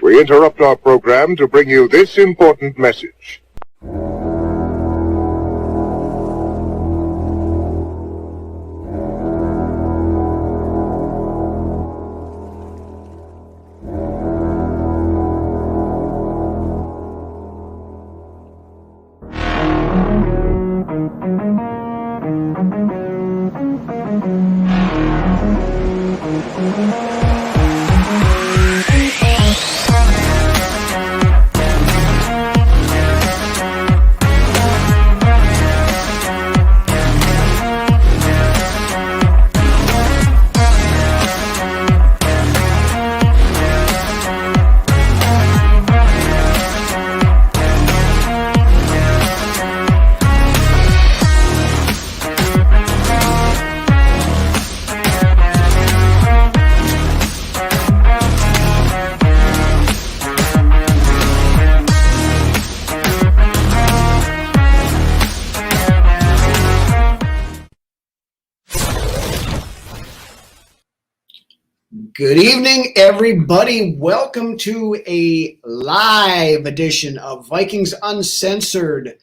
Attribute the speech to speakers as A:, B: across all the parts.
A: We interrupt our program to bring you this important message.
B: Good evening, everybody. Welcome to a live edition of Vikings Uncensored.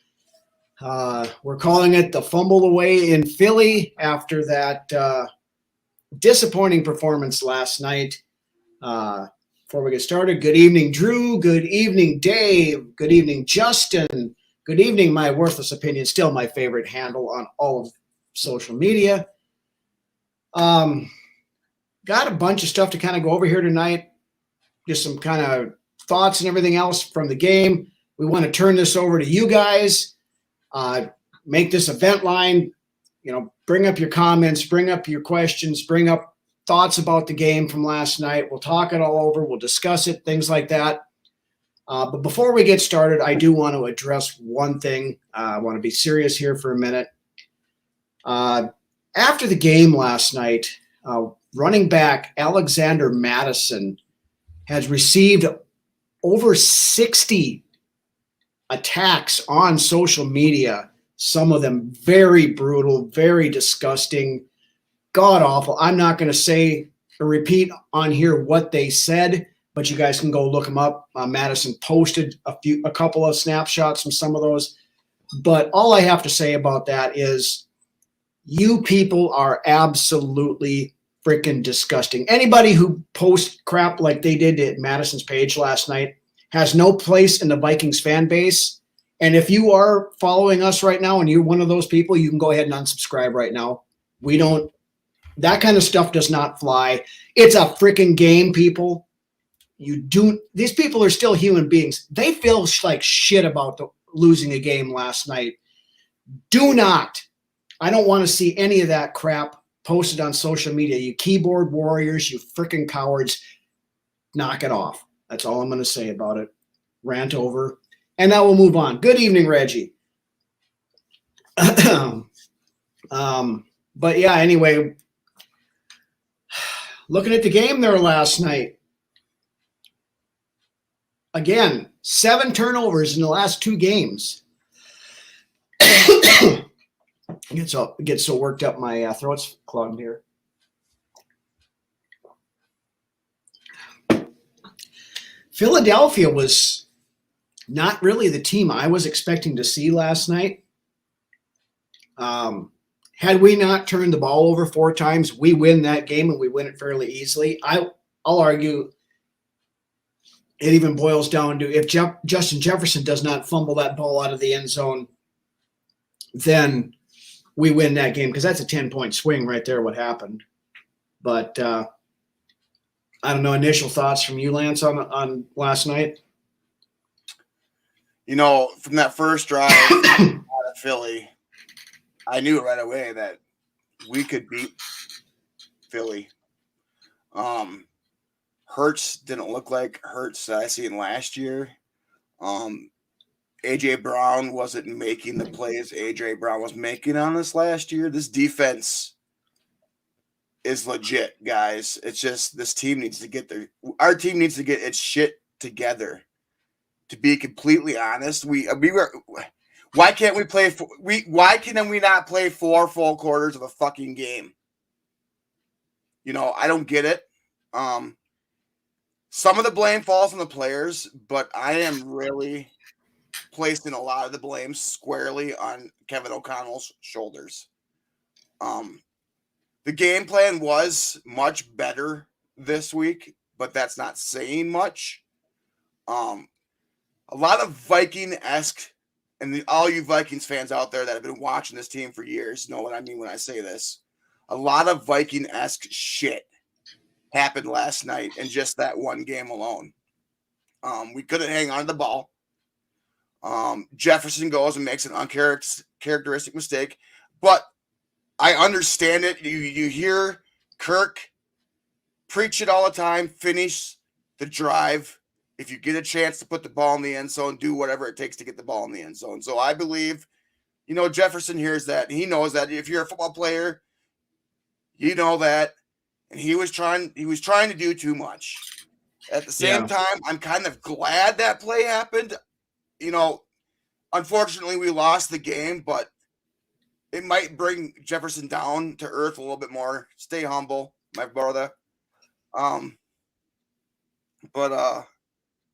B: We're calling it the Fumbled away in Philly after that disappointing performance last night. Before we get started, good evening, Drew. Good evening, Dave. Good evening, Justin. Good evening, my worthless opinion, still my favorite handle on all of social media. Got a bunch of stuff to kind of go over here tonight. Just some kind of thoughts and everything else from the game. We want to turn this over to you guys. Make this event line. Bring up your comments, bring up your questions, bring up thoughts about the game from last night. We'll talk it all over. We'll discuss it, things like that. But before we get started, I do want to address one thing. I want to be serious here for a minute. After the game last night, running back Alexander Madison has received over 60 attacks on social media, some of them very brutal, very disgusting, god-awful. I'm not going to say or repeat on here what they said, but you guys can go look them up. Madison posted a couple of snapshots from some of those. But all I have to say about that is you people are absolutely freaking disgusting. Anybody who posts crap like they did at Madison's page last night has no place in the Vikings fan base. And if you are following us right now and you're one of those people, you can go ahead and unsubscribe right now. That kind of stuff does not fly. It's a freaking game, people. These people are still human beings. They feel like shit about losing a game last night. I don't want to see any of that crap posted on social media. You keyboard warriors, you freaking cowards, knock it off. That's all I'm going to say about it. Rant over. And now we'll move on. Good evening, Reggie. But yeah, anyway, looking at the game there last night. Again, 7 turnovers in the last 2 games. Get so worked up, my throat's clogged here. Philadelphia was not really the team I was expecting to see last night. Had we not turned the ball over 4 times, we win that game and we win it fairly easily. I'll argue it even boils down to if Justin Jefferson does not fumble that ball out of the end zone, then we win that game, because that's a 10-point swing right there, what happened. But I don't know, initial thoughts from you, Lance, on last night?
C: From that first drive out of Philly, I knew right away that we could beat Philly. Hurts didn't look like Hurts that I seen last year. A.J. Brown wasn't making the plays A.J. Brown was making on us last year. This defense is legit, guys. It's just our team needs to get its shit together. To be completely honest, why can't we play? Why can we not play 4 full quarters of a fucking game? I don't get it. some of the blame falls on the players, but I am really placing a lot of the blame squarely on Kevin O'Connell's shoulders. The game plan was much better this week, but that's not saying much. A lot of Viking-esque, and all you Vikings fans out there that have been watching this team for years know what I mean when I say this. A lot of Viking-esque shit happened last night in just that one game alone. We couldn't hang on to the ball. Jefferson goes and makes an uncharacteristic mistake, but I understand it. You hear Kirk preach it all the time. Finish the drive. If you get a chance to put the ball in the end zone, do whatever it takes to get the ball in the end zone. So I believe, Jefferson hears that. He knows that if you're a football player, you know that. And he was trying to do too much. At the same time, I'm kind of glad that play happened. Unfortunately, we lost the game, but it might bring Jefferson down to earth a little bit more. Stay humble, my brother. But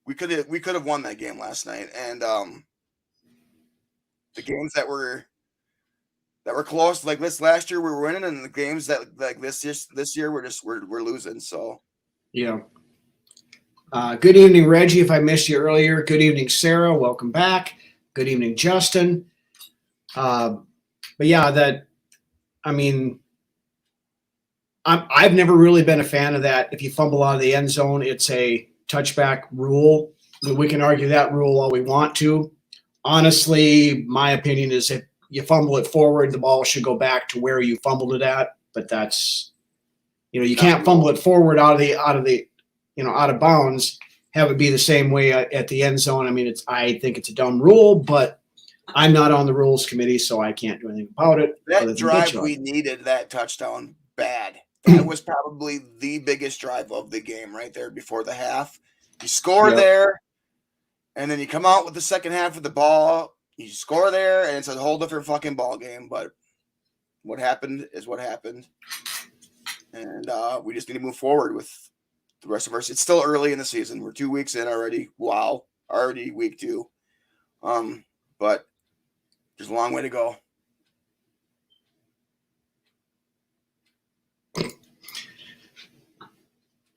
C: we could have won that game last night, and the games that were close like this last year we were winning, and the games that like this year we're losing. So
B: yeah. Good evening, Reggie. If I missed you earlier, good evening, Sarah. Welcome back. Good evening, Justin. But yeah, I've never really been a fan of that. If you fumble out of the end zone, it's a touchback rule. We can argue that rule all we want to. Honestly, my opinion is if you fumble it forward, the ball should go back to where you fumbled it at. But that's, you can't fumble it forward out of bounds, have it be the same way at the end zone. I think it's a dumb rule, but I'm not on the rules committee, so I can't do anything about it.
C: That drive, we needed that touchdown bad. That was probably the biggest drive of the game right there before the half. You score there, and then you come out with the second half of the ball. You score there, and it's a whole different fucking ball game. But what happened is what happened, and we just need to move forward with the rest of us. It's still early in the season. We're 2 weeks in already. Wow, already week 2. But there's a long way to go.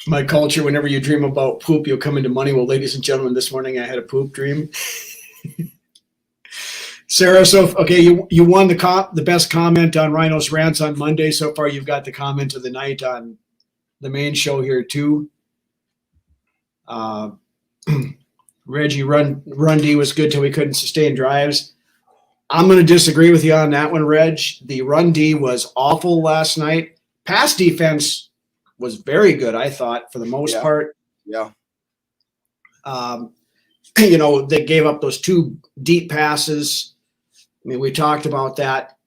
B: My culture, whenever you dream about poop, you'll come into money. Well, ladies and gentlemen, this morning I had a poop dream. Sarah, you won the best comment on Ryno's Rants on Monday. So far, you've got the comment of the night on the main show here, too. Reggie, run D was good till we couldn't sustain drives. I'm going to disagree with you on that one, Reg. The run D was awful last night. Pass defense was very good, I thought, for the most part.
C: Yeah.
B: They gave up those 2 deep passes. We talked about that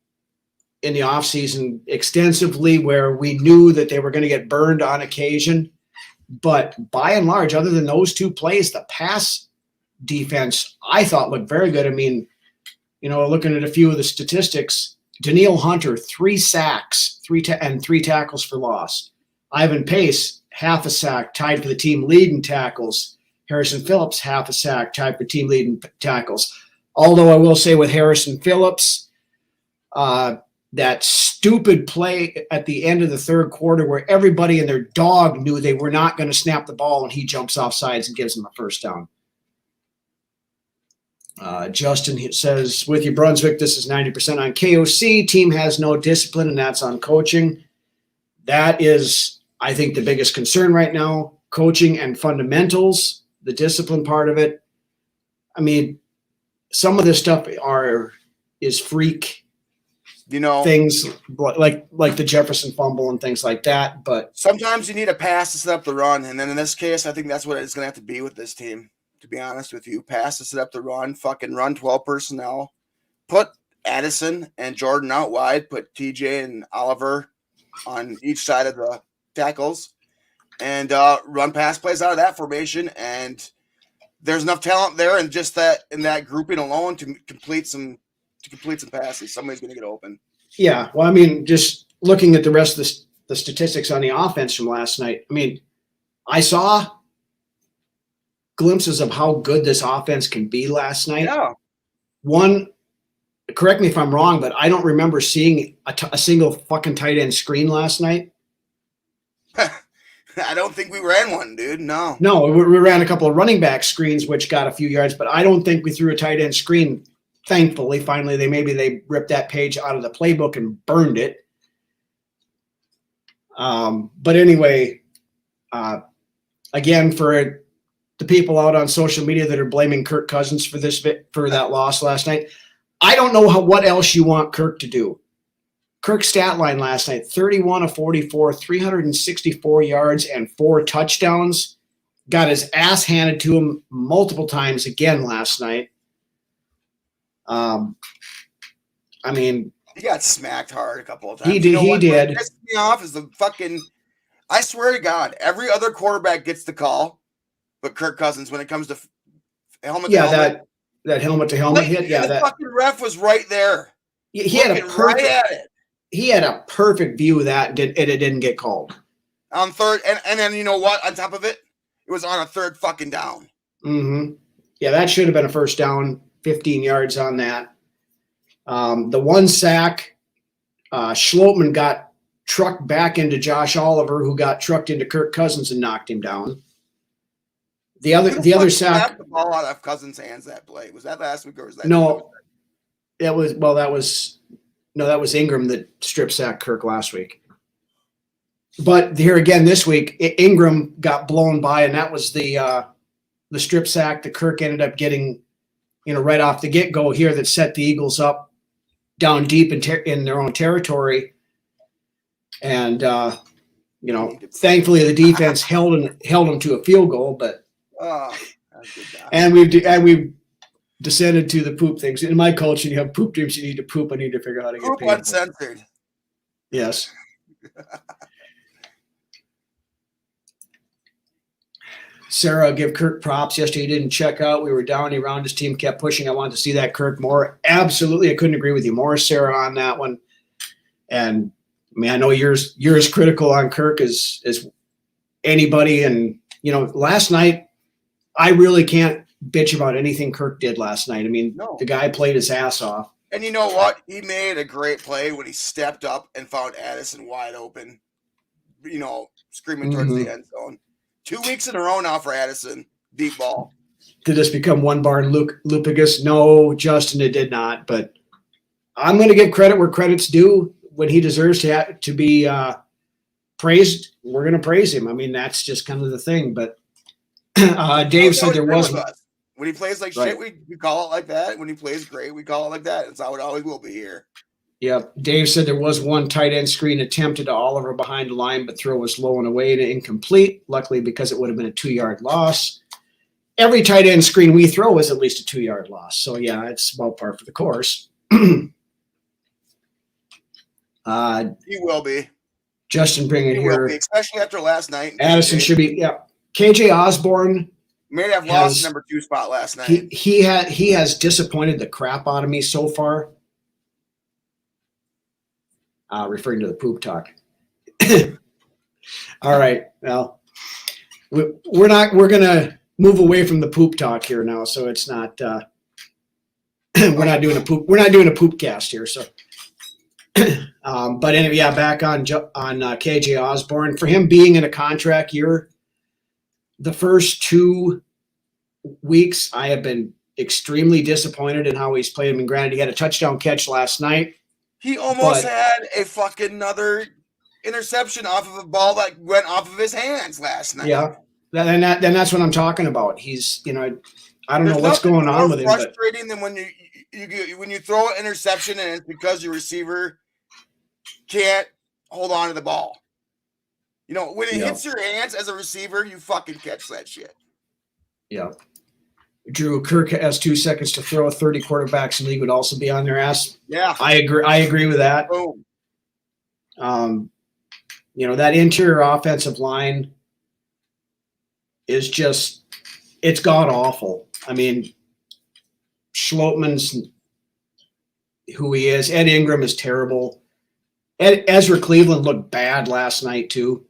B: in the offseason extensively, where we knew that they were going to get burned on occasion. But by and large, other than those 2 plays, the pass defense, I thought, looked very good. Looking at a few of the statistics, Danielle Hunter, 3 sacks, 3 tackles for loss. Ivan Pace, half a sack, tied for the team lead in tackles. Harrison Phillips, half a sack, tied for team lead in tackles. Although I will say with Harrison Phillips, that stupid play at the end of the third quarter where everybody and their dog knew they were not going to snap the ball, and he jumps off sides and gives them a first down. Justin says, with you, Brunswick, this is 90% on KOC. Team has no discipline, and that's on coaching. That is, I think, the biggest concern right now, coaching and fundamentals, the discipline part of it. Some of this stuff is freak, things like the Jefferson fumble and things like that. But
C: sometimes you need a pass to set up the run, and then in this case, I think that's what it's going to have to be with this team. To be honest with you, pass to set up the run, fucking run 12 personnel, put Addison and Jordan out wide, put TJ and Oliver on each side of the tackles, and run pass plays out of that formation. And there's enough talent there, and just that in that grouping alone to complete some passes. Somebody's going to get open.
B: Yeah, well, just looking at the rest of the statistics on the offense from last night. I saw glimpses of how good this offense can be last night.
C: Yeah.
B: One, correct me if I'm wrong, but I don't remember seeing a single fucking tight end screen last night.
C: I don't think we ran one, dude. No.
B: No, we ran a couple of running back screens, which got a few yards, but I don't think we threw a tight end screen. Thankfully, finally, they ripped that page out of the playbook and burned it. But anyway, again, for the people out on social media that are blaming Kirk Cousins for that loss last night, I don't know what else you want Kirk to do. Kirk's stat line last night, 31 of 44, 364 yards and 4 touchdowns. Got his ass handed to him multiple times again last night. I mean,
C: he got smacked hard a couple of times.
B: He did.
C: What pissed me off is the fucking. I swear to God, every other quarterback gets the call, but Kirk Cousins when it comes to helmet.
B: Yeah,
C: to helmet,
B: that helmet to helmet hit. Yeah,
C: the fucking ref was right there.
B: He had a perfect.
C: Right at it.
B: He had a perfect view of that, and it didn't get called.
C: On third, and then you know what? On top of it, it was on a third fucking down.
B: Mm-hmm. Yeah, that should have been a first down, 15 yards on that. The one sack, Schlotman got trucked back into Josh Oliver, who got trucked into Kirk Cousins and knocked him down. The other sack.
C: The ball out of Cousins' hands that play. Was that last week or was that?
B: No, that was Ingram that strip sacked Kirk last week. But here again this week, Ingram got blown by, and that was the strip sack that Kirk ended up getting, right off the get-go here that set the Eagles up down deep in their own territory. And thankfully the defense held them to a field goal, but and we've descended to the poop things. In my culture, you have poop dreams, you need to poop. I need to figure out how to get
C: Poop
B: paid.
C: Uncensored.
B: Yes. Sarah, give Kirk props. Yesterday he didn't check out. We were down. He round his team, kept pushing. I wanted to see that Kirk more. Absolutely. I couldn't agree with you more, Sarah, on that one. And I mean, I know you're as critical on Kirk as anybody. And, last night, I really can't bitch about anything Kirk did last night. I mean, The guy played his ass off.
C: And you know what? He made a great play when he stepped up and found Addison wide open, screaming towards the end zone. 2 weeks in a row now for Addison. Deep ball.
B: Did this become one barn Lupigus? No, Justin, it did not. But I'm going to give credit where credit's due. When he deserves to be praised, we're going to praise him. I mean, that's just kind of the thing. But Dave said there was.
C: When he plays like shit, we call it like that. When he plays great, we call it like that. It's how it always will be here.
B: Yep. Dave said there was one tight end screen attempted to Oliver behind the line, but throw was low and away and incomplete. Luckily, because it would have been a 2-yard loss. Every tight end screen we throw is at least a 2-yard loss. So, yeah, it's about par for the course.
C: He will be.
B: Justin bringing here.
C: Especially after last night.
B: Addison should be, yeah. KJ Osborne.
C: May have lost number 2 spot last night.
B: He has disappointed the crap out of me so far. Referring to the poop talk. All right. Well, we're going to move away from the poop talk here now. So it's not, we're not doing a poop cast here. So, but anyway, yeah, back on KJ Osborne, for him being in a contract year, the first 2 weeks, I have been extremely disappointed in how he's played. I mean, granted, he had a touchdown catch last night.
C: He almost had a fucking another interception off of a ball that went off of his hands last night.
B: Yeah, then that's what I'm talking about. He's, I don't know what's going on with him.
C: It's frustrating than when you throw an interception and it's because your receiver can't hold on to the ball. When it hits your hands as a receiver, you fucking catch that shit.
B: Yeah. Drew, Kirk has 2 seconds to throw. 30 quarterbacks in the league would also be on their ass.
C: Yeah.
B: I agree with that.
C: Boom.
B: That interior offensive line is just, it's god awful. I mean, Schlotman's who he is. Ed Ingram is terrible. Ezra Cleveland looked bad last night too.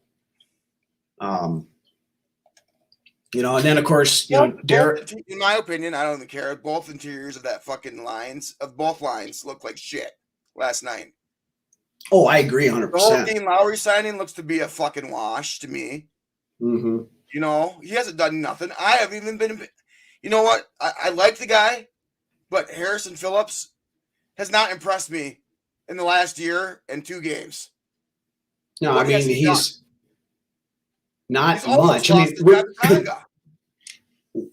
B: And then of course, Derek.
C: In my opinion, I don't even care. Both interiors of that fucking both lines look like shit last night.
B: Oh, I agree 100%.
C: The whole Dean Lowry signing looks to be a fucking wash to me.
B: Mm-hmm.
C: He hasn't done nothing. I haven't even been. You know what? I like the guy, but Harrison Phillips has not impressed me in the last year and 2 games.
B: No,
C: what
B: he's not
C: he's
B: much.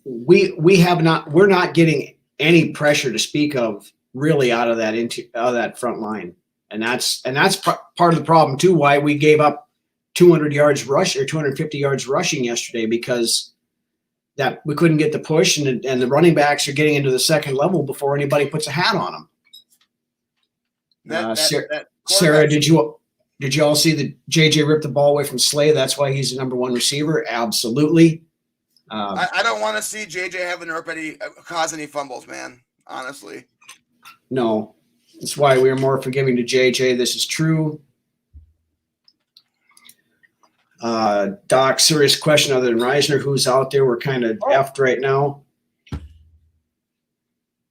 B: We're not getting any pressure to speak of really out of that front line, and that's part of the problem too. Why we gave up 200 yards rush or 250 yards rushing yesterday, because that we couldn't get the push, and the running backs are getting into the second level before anybody puts a hat on them. Sarah, did you all see that JJ ripped the ball away from Slay? That's why he's the number 1 receiver. Absolutely.
C: I don't want to see JJ having to cause any fumbles, man. Honestly.
B: No, that's why we are more forgiving to JJ. This is true. Doc, serious question other than Reisner, who's out there? We're kind of effed right now.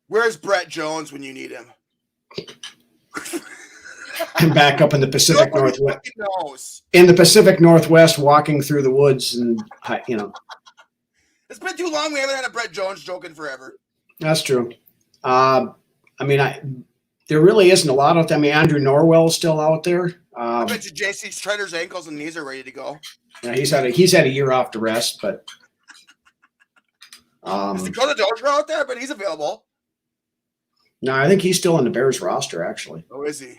C: Where's Brett Jones when you need him?
B: I'm back up in the Pacific Northwest. In the Pacific Northwest, walking through the woods, and
C: it's been too long. We haven't had a Brett Jones joke in forever.
B: That's true. There really isn't a lot out there. Andrew Norwell's still out there.
C: I bet you JC Strider's ankles and knees are ready to go.
B: Yeah, he's had a year off to rest, but
C: is Dakota Dozier out there? But he's available.
B: No, I think he's still on the Bears roster, actually.
C: Oh, is he?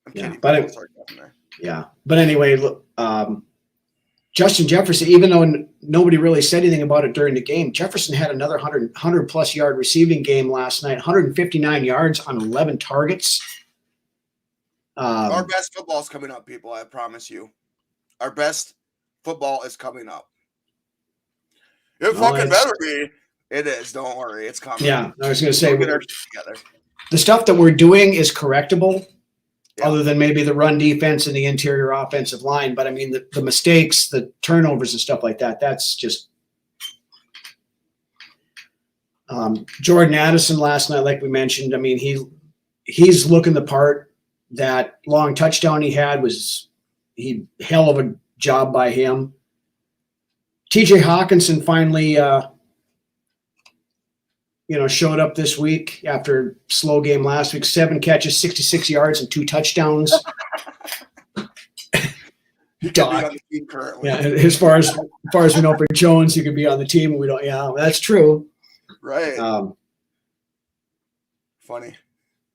C: I'm kidding.
B: But anyway, look, Justin Jefferson, even though nobody really said anything about it during the game, Jefferson had another 100-plus yard receiving game last night, 159 yards on 11 targets.
C: Our best football is coming up, people. I promise you. Our best football is coming up. It fucking better be. It is. Don't worry. It's coming.
B: Yeah, I was going to say,
C: we'll get our shit together.
B: The stuff that we're doing is correctable, other than maybe the run defense and the interior offensive line. But the mistakes, the turnovers and stuff like that, that's just Jordan Addison last night, like we mentioned. He's looking the part. That long touchdown he had was hell of a job by him. TJ Hawkinson finally showed up this week after a slow game last week. 7 catches, 66 yards, and 2 touchdowns.
C: He could be on the team currently.
B: Yeah, as far as we know for Jones, he could be on the team. We don't. Yeah, that's true.
C: Right. Funny.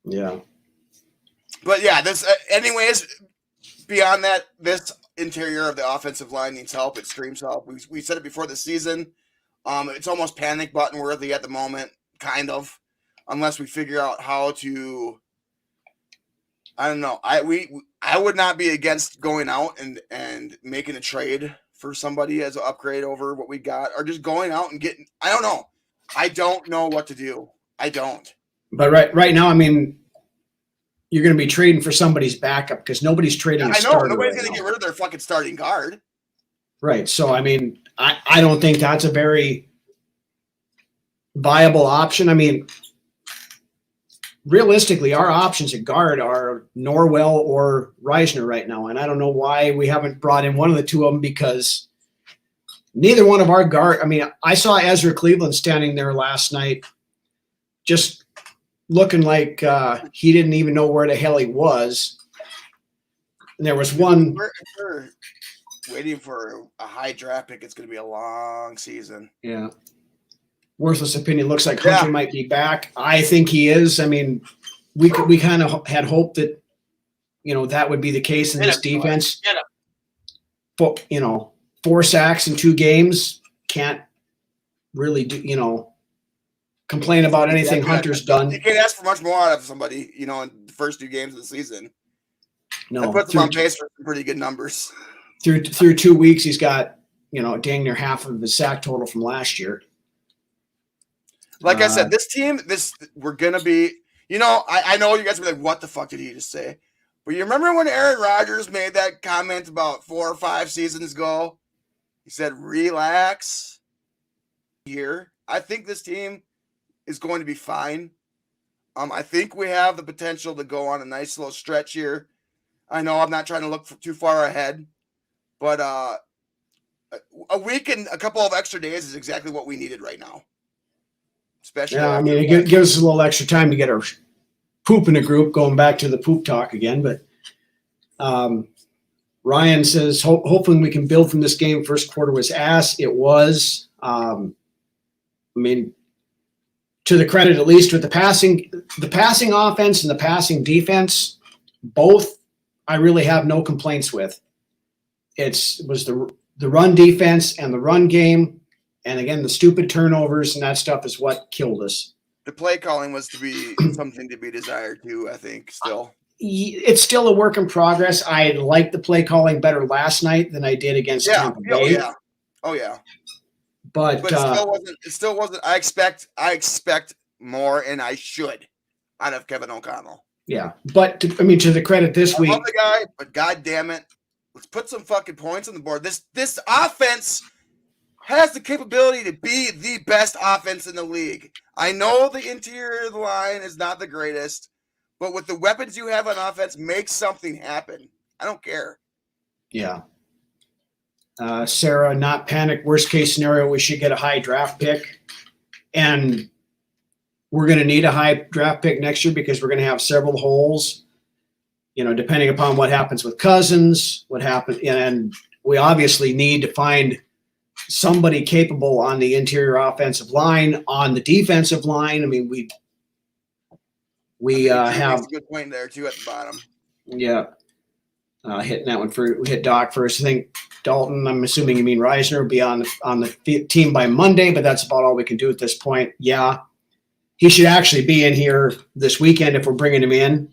B: Yeah.
C: But yeah, this. Anyways, beyond that, this interior of the offensive line needs help. It screams help. We said it before the season. It's almost panic button worthy at the moment, kind of, unless we figure out how to. I don't know. I would not be against going out and making a trade for somebody as an upgrade over what we got, or just going out and getting. I don't know. I don't know what to do. I don't.
B: But right now, you're going to be trading for somebody's backup because nobody's trading.
C: I know nobody's going to get rid of their fucking starting guard.
B: Right. So I don't think that's a very viable option. Realistically, our options at guard are Norwell or Reisner right now, and I don't know why we haven't brought in one of the two of them, because neither one of our guard. I saw Ezra Cleveland standing there last night, just looking like he didn't even know where the hell he was. And there was one.
C: We're waiting for a high draft pick. It's going to be a long season.
B: Yeah. Worthless opinion. Looks like Hunter might be back. I think he is. We kind of had hoped that, that would be the case in this defense. But, 4 sacks in 2 games, can't really do, complain about anything Hunter's done.
C: You can't ask for much more out of somebody, in the first 2 games of the season.
B: No.
C: That puts him on pace for some pretty good numbers.
B: Through 2 weeks, he's got, dang near half of the sack total from last year.
C: Like I said, this team, we're going to be, I know you guys will be like, what the fuck did he just say? But you remember when Aaron Rodgers made that comment about 4 or 5 seasons ago? He said, relax here. I think this team is going to be fine. I think we have the potential to go on a nice little stretch here. I know I'm not trying to look too far ahead, but a week and a couple of extra days is exactly what we needed right now. Especially,
B: I mean, it gives us a little extra time to get our poop in a group, going back to the poop talk again. But Ryan says, hopefully we can build from this game. First quarter was ass. It was. I mean, to the credit, at least with the passing offense and the passing defense, both I really have no complaints with. It was the run defense and the run game. And again, the stupid turnovers and that stuff is what killed us.
C: The play calling was to be something to be desired too, I think, still.
B: It's still a work in progress. I liked the play calling better last night than I did against Tampa Bay.
C: Oh yeah.
B: But
C: it still wasn't. I expect more, and I should out of Kevin O'Connell.
B: Yeah, but to the credit this week,
C: I love the guy, but God damn it, let's put some fucking points on the board. This offense has the capability to be the best offense in the league. I know the interior of the line is not the greatest, but with the weapons you have on offense, make something happen. I don't care.
B: Yeah. Sarah, not panic. Worst case scenario, we should get a high draft pick. And we're going to need a high draft pick next year because we're going to have several holes, depending upon what happens with Cousins, and we obviously need to find somebody capable on the interior offensive line, on the defensive line. I mean, we have
C: a good point there too at the bottom.
B: Yeah. Hitting that one we hit Doc first. I think Dalton, I'm assuming you mean Reisner, will be on the team by Monday, but that's about all we can do at this point. Yeah. He should actually be in here this weekend if we're bringing him in,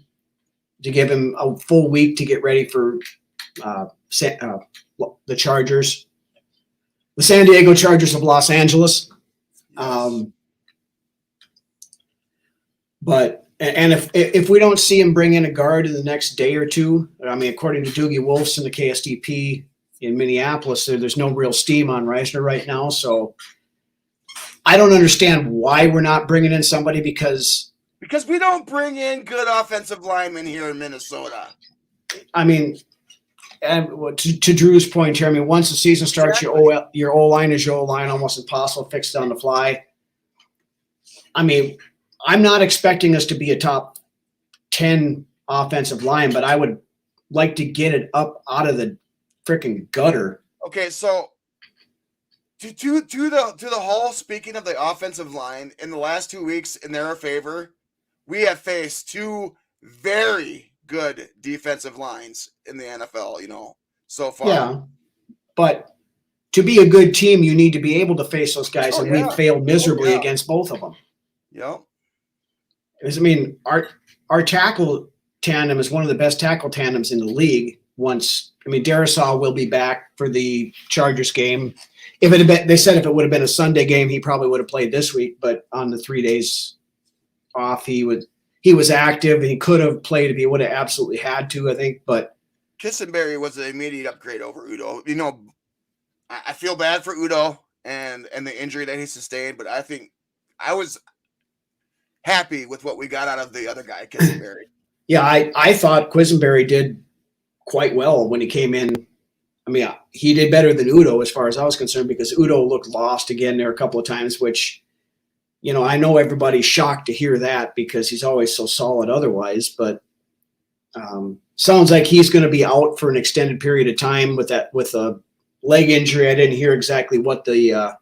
B: to give him a full week to get ready for the Chargers. The San Diego Chargers of Los Angeles. But if we don't see him bring in a guard in the next day or two, I mean, according to Doogie Wolfson, the KSDP in Minneapolis, there's no real steam on Reisner right now. So I don't understand why we're not bringing in somebody because
C: we don't bring in good offensive linemen here in Minnesota.
B: I mean, and to Drew's point here, I mean, once the season starts, exactly. your O-line is your O-line, almost impossible to fix on the fly. I mean, I'm not expecting us to be a top 10 offensive line, but I would like to get it up out of the freaking gutter.
C: Okay, so to the whole, speaking of the offensive line, in the last 2 weeks, in their favor, we have faced two very good defensive lines in the NFL, so far.
B: Yeah, but to be a good team, you need to be able to face those guys, and we've failed miserably against both of them.
C: Yep.
B: I mean, our tackle tandem is one of the best tackle tandems in the league. Darisaw will be back for the Chargers game. They said if it would have been a Sunday game, he probably would have played this week. But on the 3 days off, he was active and he could have played if he would have absolutely had to, I think. But
C: Kissenberry was an immediate upgrade over Udo. I feel bad for Udo and the injury that he sustained, but I think I was happy with what we got out of the other guy, Kissenberry.
B: Yeah, I thought Quisenberry did quite well when he came in. I mean, he did better than Udo as far as I was concerned, because Udo looked lost again there a couple of times, which, I know everybody's shocked to hear that because he's always so solid otherwise, but sounds like he's going to be out for an extended period of time with a leg injury. I didn't hear exactly what the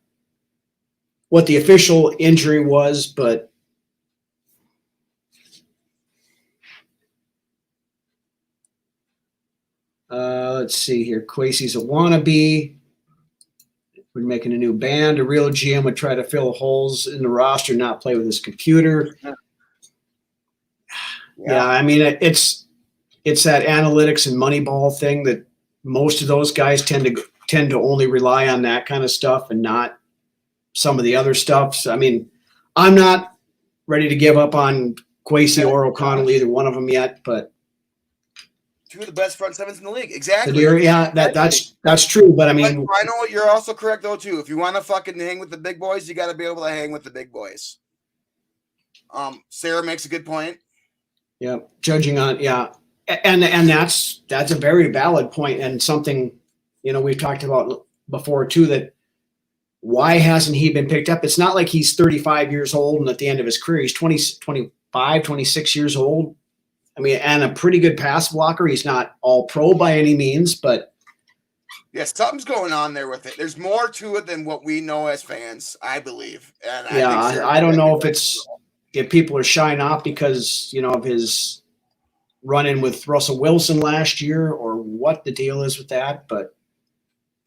B: official injury was, but let's see here. Quasey's a wannabe. We're making a new band. A real GM would try to fill holes in the roster, not play with his computer. Yeah, I mean, it's that analytics and Moneyball thing that most of those guys tend to only rely on that kind of stuff and not some of the other stuff. So, I mean, I'm not ready to give up on Quasey or O'Connell, either one of them yet, but
C: two of the best front sevens in the league. Exactly.
B: That's true. But I mean,
C: I know you're also correct though too. If you want to fucking hang with the big boys, you got to be able to hang with the big boys. Sarah makes a good point.
B: Yeah, judging on and that's a very valid point and something we've talked about before too. That why hasn't he been picked up? It's not like he's 35 years old and at the end of his career he's 25, 26 years old. I mean, and a pretty good pass blocker. He's not all pro by any means, but
C: yeah, something's going on there with it. There's more to it than what we know as fans, I believe. And
B: I don't know if people are shying off because of his run-in with Russell Wilson last year or what the deal is with that. But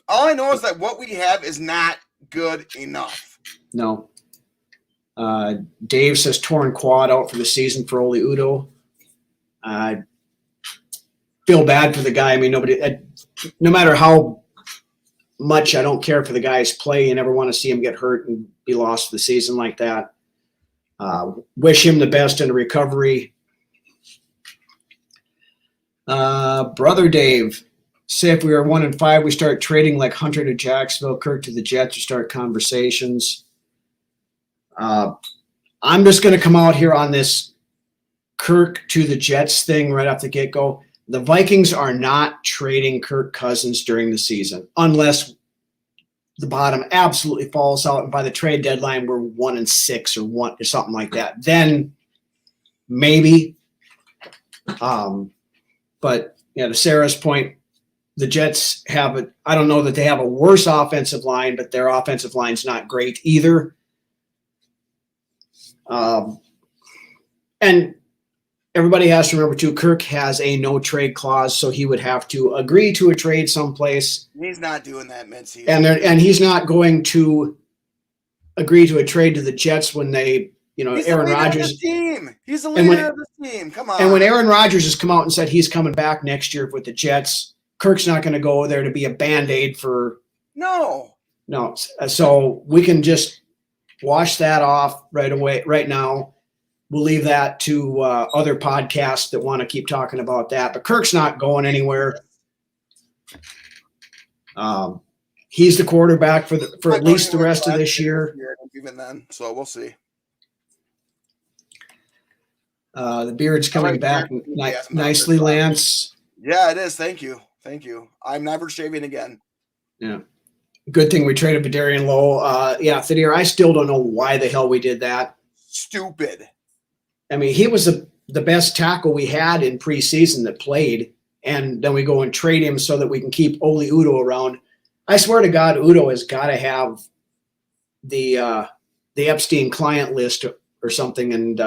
C: all I know is that what we have is not good enough.
B: No. Dave says torn quad out for the season for Oli Udo. I feel bad for the guy. I mean, no matter how much I don't care for the guy's play, you never want to see him get hurt and be lost for the season like that. Wish him the best in the recovery. Brother Dave, say if we are 1-5, we start trading like Hunter to Jacksonville, Kirk to the Jets to start conversations. I'm just going to come out here on this Kirk to the Jets thing right off the get-go. The Vikings are not trading Kirk Cousins during the season unless the bottom absolutely falls out and by the trade deadline we're 1-6 or something like that. Then maybe. But to Sarah's point, the Jets have I don't know that they have a worse offensive line, but their offensive line's not great either. And everybody has to remember too, Kirk has a no trade clause, so he would have to agree to a trade someplace.
C: He's not doing that mid-season.
B: And he's not going to agree to a trade to the Jets when they, Aaron Rodgers.
C: He's the leader of the team. Come on.
B: And when Aaron Rodgers has come out and said he's coming back next year with the Jets, Kirk's not going to go there to be a Band-Aid for.
C: No.
B: So we can just wash that off right now. We'll leave that to other podcasts that want to keep talking about that. But Kirk's not going anywhere. He's the quarterback for at least the rest of this year.
C: Even then, so we'll see.
B: The beard's coming back nicely, Lance.
C: Yeah, it is. Thank you. I'm never shaving again.
B: Yeah. Good thing we traded Vidarian Lowe. Thadir, I still don't know why the hell we did that.
C: Stupid.
B: I mean, he was the best tackle we had in preseason that played, and then we go and trade him so that we can keep Oli Udo around. I swear to God, Udo has got to have the Epstein client list or something, and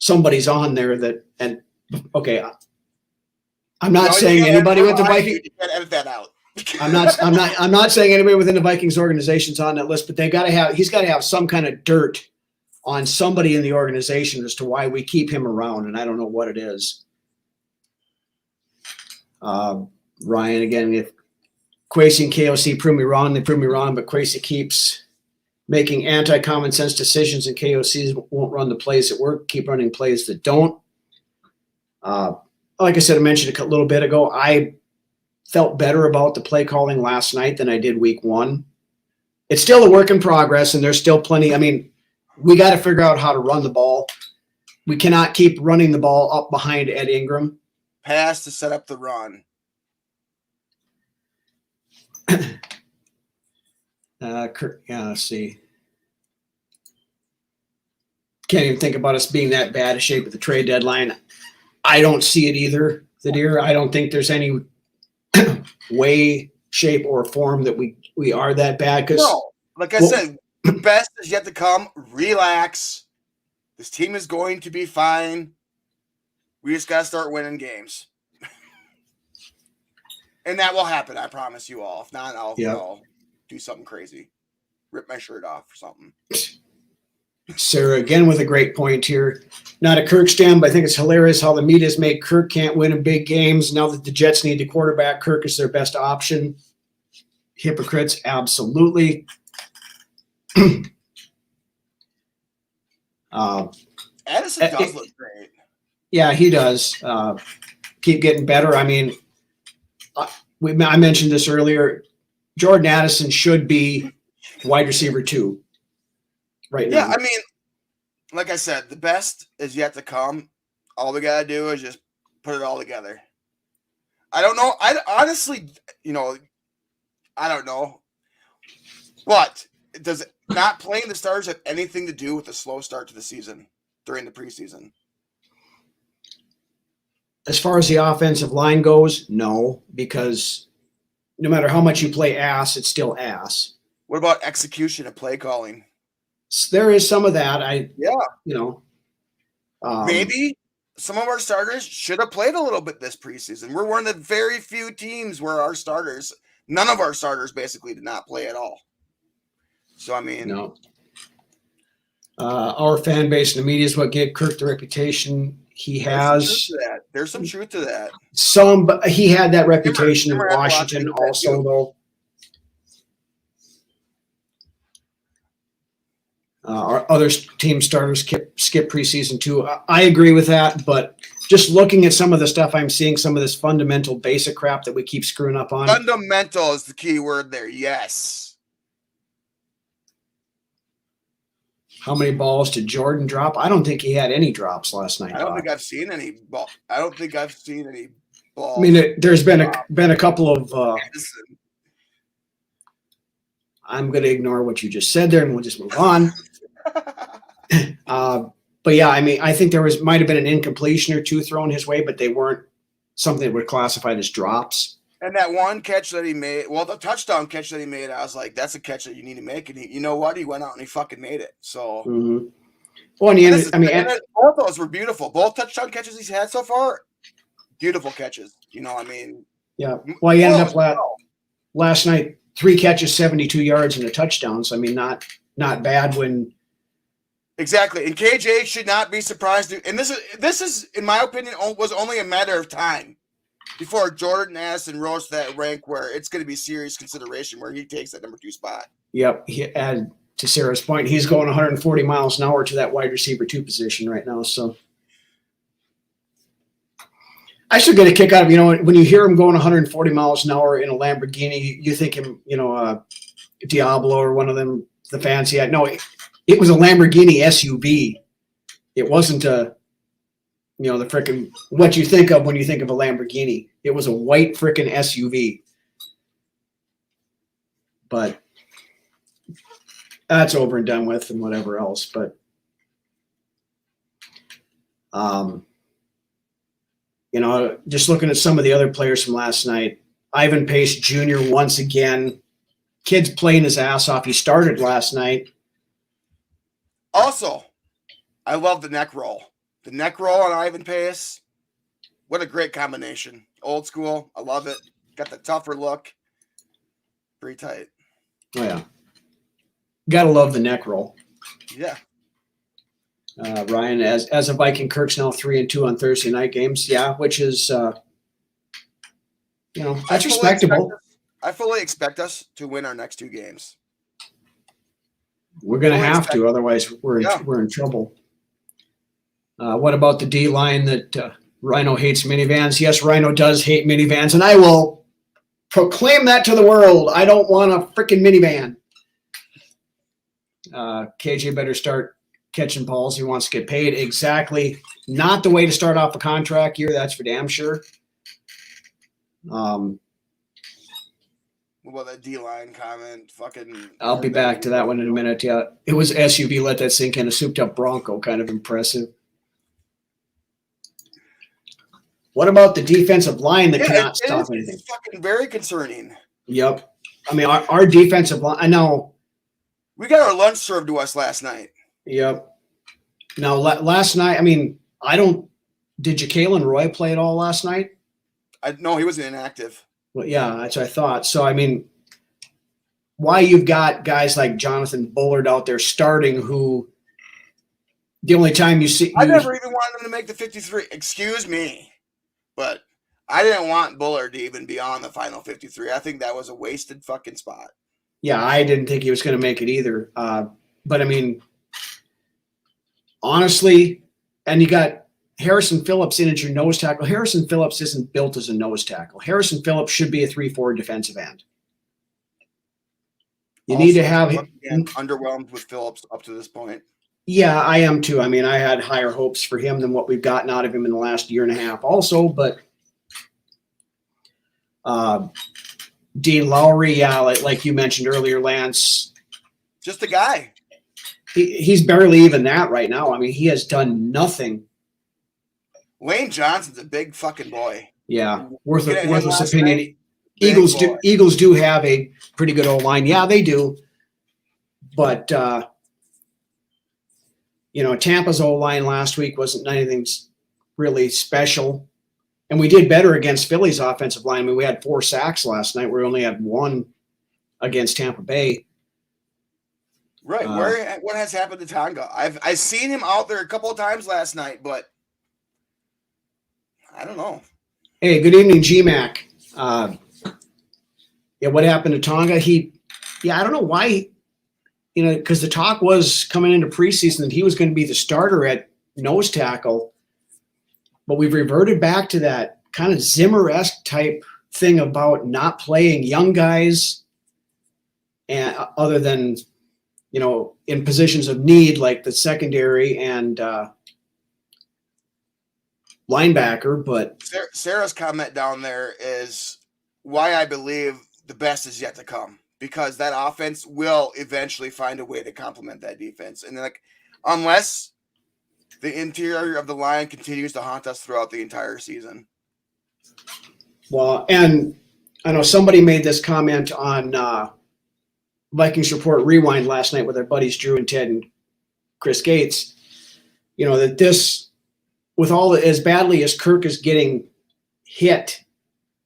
B: somebody's on there that. And okay, I'm not saying anybody with the Vikings.
C: You gotta edit that out.
B: I'm not saying anybody within the Vikings organization's on that list, but he's got to have some kind of dirt on somebody in the organization as to why we keep him around, and I don't know what it is. Ryan, again, if Kwesi and KOC prove me wrong, they prove me wrong, but Kwesi keeps making anti-common sense decisions and KOC won't run the plays that work, keep running plays that don't. Like I said, I mentioned a little bit ago, I felt better about the play calling last night than I did week one. It's still a work in progress, and there's still plenty. I mean, we got to figure out how to run the ball. We cannot keep running the ball up behind Ed Ingram.
C: Pass to set up the run.
B: Let's see. Can't even think about us being that bad a shape at the trade deadline. I don't see it either, Thadir. I don't think there's any way, shape, or form that we are that bad.
C: No, like I said, the best is yet to come. Relax. This team is going to be fine. We just got to start winning games. And that will happen, I promise you all. If not, I'll do something crazy. Rip my shirt off or something.
B: Sarah, again, with a great point here. Not a Kirk stand, but I think it's hilarious how the media's made Kirk can't win in big games. Now that the Jets need a quarterback, Kirk is their best option. Hypocrites, absolutely.
C: Addison does look great.
B: Yeah, he does. keep getting better. I mean, I mentioned this earlier. Jordan Addison should be wide receiver 2 right now.
C: Yeah, I mean, like I said, the best is yet to come. All we gotta do is just put it all together. I don't know. I honestly, I don't know. But does not playing the starters have anything to do with the slow start to the season during the preseason?
B: As far as the offensive line goes, no, because no matter how much you play ass, it's still ass.
C: What about execution and play calling?
B: There is some of that.
C: Maybe some of our starters should have played a little bit this preseason. We're one of the very few teams where none of our starters basically did not play at all. So, I mean,
B: no. Our fan base and the media is what gave Kirk the reputation he has.
C: There's some truth to that.
B: But he had that reputation in Washington also, though. Our other team starters skip preseason too. I agree with that, but just looking at some of the stuff I'm seeing, some of this fundamental basic crap that we keep screwing up on.
C: Fundamental is the key word there. Yes.
B: How many balls did Jordan drop? I don't think he had any drops last night.
C: I don't think I've seen any balls.
B: I mean, there's been a couple of. I'm going to ignore what you just said there, and we'll just move on. But yeah, I mean, I think there might have been an incompletion or two thrown his way, but they weren't something that were classified as drops.
C: And that one catch that he made, the touchdown catch that he made, I was like, that's a catch that you need to make. And you know what? He went out and he fucking made it. So,
B: well, in the end,
C: both those were beautiful. Both touchdown catches he's had so far, beautiful catches.
B: Yeah. Well, he ended up last night, 3 catches, 72 yards, and a touchdown. So, I mean, not bad when.
C: Exactly. And KJ should not be surprised. And this is, in my opinion, was only a matter of time before Jordan Addison rose to that rank where it's going to be serious consideration where he takes that number 2 spot.
B: Yep. To Sarah's point, he's going 140 miles an hour to that wide receiver 2 position right now. So I should get a kick out of, when you hear him going 140 miles an hour in a Lamborghini, you think him, Diablo or one of them, the fancy. No, it was a Lamborghini SUV. It wasn't the frickin' what you think of when you think of a Lamborghini. It was a white frickin' SUV. But that's over and done with and whatever else. But, just looking at some of the other players from last night, Ivan Pace Jr. once again, kid's playing his ass off. He started last night.
C: Also, I love the neck roll. The neck roll on Ivan Pace. What a great combination. Old school. I love it. Got the tougher look. Pretty tight.
B: Oh, yeah. Gotta love the neck roll.
C: Yeah.
B: Ryan, as a Viking, Kirk's now 3-2 on Thursday night games. Yeah, which is, that's respectable.
C: I fully expect us to win our next 2 games.
B: We're going to have to, otherwise we're in trouble. What about the D line that Ryno hates minivans? Yes, Ryno does hate minivans, and I will proclaim that to the world. I don't want a freaking minivan. KJ better start catching balls. He wants to get paid. Exactly. Not the way to start off a contract year. That's for damn sure.
C: What about that D-line comment?
B: I'll be back to that one in a minute. Yeah, it was SUV. Let that sink in. A souped-up Bronco. Kind of impressive. What about the defensive line that cannot stop anything?
C: It's fucking very concerning.
B: Yep. I mean, our defensive line, I know.
C: We got our lunch served to us last night.
B: Yep. Now, last night, I mean, did Ja'Kalen Roy play at all last night?
C: No, he was inactive.
B: Well, yeah, that's what I thought. So, I mean, why you've got guys like Jonathan Bullard out there starting who the only time you see.
C: I never even wanted him to make the 53. Excuse me. But I didn't want Bullard to even be on the final 53. I think that was a wasted fucking spot.
B: Yeah, I didn't think he was going to make it either. But, I mean, honestly, and you got Harrison Phillips in as your nose tackle. Harrison Phillips isn't built as a nose tackle. Harrison Phillips should be a 3-4 defensive end. You need to have him.
C: Underwhelmed with Phillips up to this point.
B: Yeah, I am too. I mean, I had higher hopes for him than what we've gotten out of him in the last year and a half also, but Dean Lowry, yeah, like you mentioned earlier, Lance.
C: Just a guy.
B: He's barely even that right now. I mean, he has done nothing.
C: Lane Johnson's a big fucking boy.
B: Yeah, worthless opinion.
C: Night,
B: Eagles do have a pretty good O-line. Yeah, they do. But, Tampa's O-line last week wasn't anything really special. And we did better against Philly's offensive line. I mean, we had 4 sacks last night. We only had 1 against Tampa Bay.
C: Right. What has happened to Tonga? I've seen him out there a couple of times last night, but I don't know.
B: Hey, good evening, G-Mac. What happened to Tonga? I don't know why, because the talk was coming into preseason that he was going to be the starter at nose tackle, but we've reverted back to that kind of Zimmer-esque type thing about not playing young guys, and other than, in positions of need like the secondary and linebacker. But
C: Sarah's comment down there is why I believe the best is yet to come, because that offense will eventually find a way to complement that defense. And unless the interior of the line continues to haunt us throughout the entire season.
B: Well, and I know somebody made this comment on Vikings Report Rewind last night with our buddies Drew and Ted and Chris Gates, that this, with all as badly as Kirk is getting hit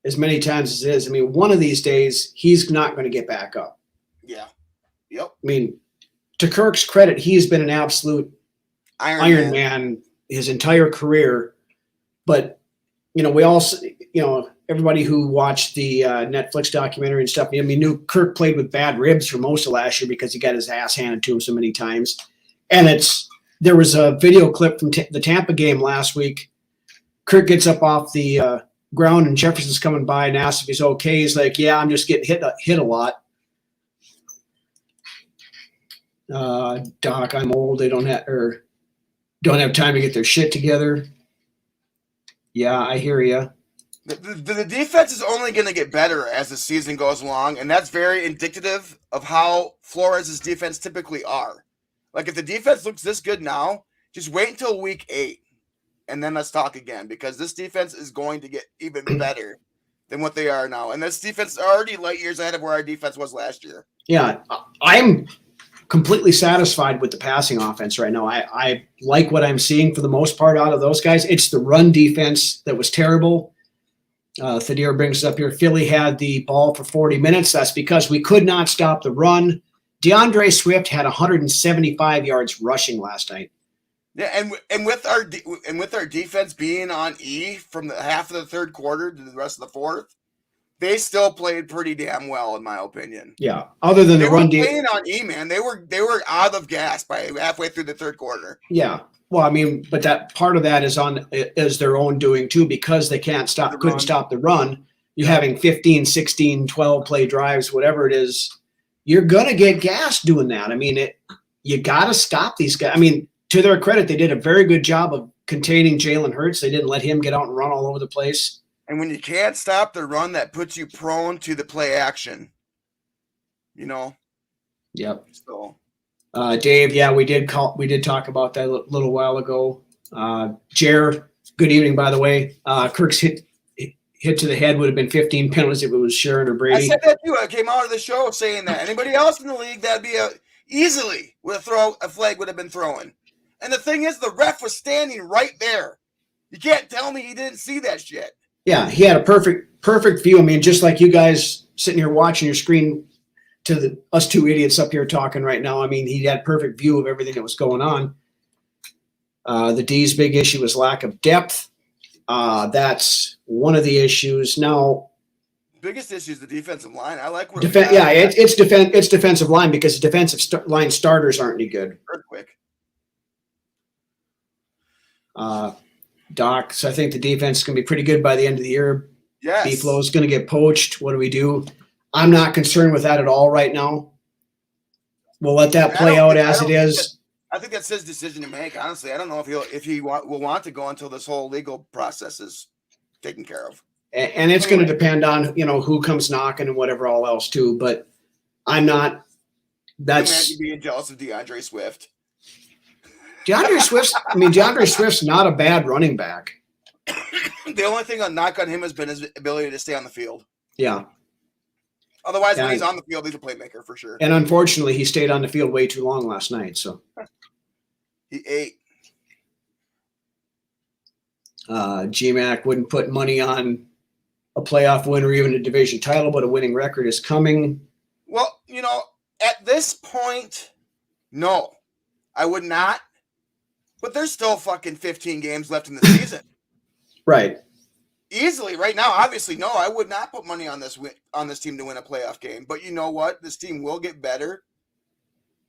B: as many times as it is, I mean, one of these days he's not going to get back up.
C: Yeah. Yep.
B: I mean, to Kirk's credit, he's been an absolute Iron Man his entire career. But, we also, everybody who watched the Netflix documentary and stuff, knew Kirk played with bad ribs for most of last year because he got his ass handed to him so many times. And there was a video clip from the Tampa game last week. Kirk gets up off the ground and Jefferson's coming by and asks if he's okay. He's like, yeah, I'm just getting hit a lot. Doc, I'm old. They don't have time to get their shit together. Yeah, I hear you.
C: The defense is only going to get better as the season goes along, and that's very indicative of how Flores' defense typically are. Like, if the defense looks this good now, just wait until week 8, and then let's talk again, because this defense is going to get even better than what they are now. And this defense is already light years ahead of where our defense was last year.
B: Yeah, I'm completely satisfied with the passing offense right now. I like what I'm seeing for the most part out of those guys. It's the run defense that was terrible. Thadir brings us up here. Philly had the ball for 40 minutes. That's because we could not stop the run. DeAndre Swift had 175 yards rushing last night.
C: Yeah, and with our defense being on E from the half of the third quarter to the rest of the fourth, they still played pretty damn well, in my opinion.
B: Yeah, other than the run
C: defense. Playing on E, man, they were out of gas by halfway through the third quarter.
B: Yeah, well, I mean, but that part of that is their own doing too, because they couldn't stop the run. You're having 15, 16, 12 play drives, whatever it is. You're gonna get gas doing that. I mean, you got to stop these guys. I mean, to their credit, they did a very good job of containing Jalen Hurts. They didn't let him get out and run all over the place.
C: And when you can't stop the run, that puts you prone to the play action.
B: Yep.
C: So,
B: Dave, yeah, we did talk about that a little while ago. Jer, good evening, by the way. Kirk's hit to the head would have been 15 penalties if it was Sharon or Brady.
C: I said that too. I came out of the show saying that. Anybody else in the league, that'd be easily a flag would have been thrown. And the thing is, the ref was standing right there. You can't tell me he didn't see that shit.
B: Yeah, he had a perfect view. I mean, just like you guys sitting here watching your screen to us two idiots up here talking right now. I mean, he had perfect view of everything that was going on. The D's big issue was lack of depth. That's one of the issues. Now,
C: biggest issue is the defensive line. I like where
B: it's defensive line, because the defensive line starters aren't any good.
C: Earthquake.
B: Doc, so I think the defense is going to be pretty good by the end of the year.
C: Yes.
B: B-Flow is going to get poached. What do we do? I'm not concerned with that at all right now. We'll let that play out as it is.
C: I think that's his decision to make. Honestly, I don't know if he will want to go until this whole legal process is taken care of.
B: And it's going to depend on, who comes knocking and whatever all else too. But I'm not. That's
C: you being jealous of DeAndre Swift.
B: DeAndre Swift's not a bad running back.
C: The only thing on knock on him has been his ability to stay on the field.
B: Yeah.
C: Otherwise, when he's on the field, he's a playmaker for sure.
B: And unfortunately, he stayed on the field way too long last night. So
C: he ate.
B: GMAC wouldn't put money on a playoff win or even a division title, but a winning record is coming.
C: Well, at this point, no, I would not. But there's still fucking 15 games left in the season.
B: Right.
C: Easily right now, obviously, no, I would not put money on this team to win a playoff game. But you know what? This team will get better.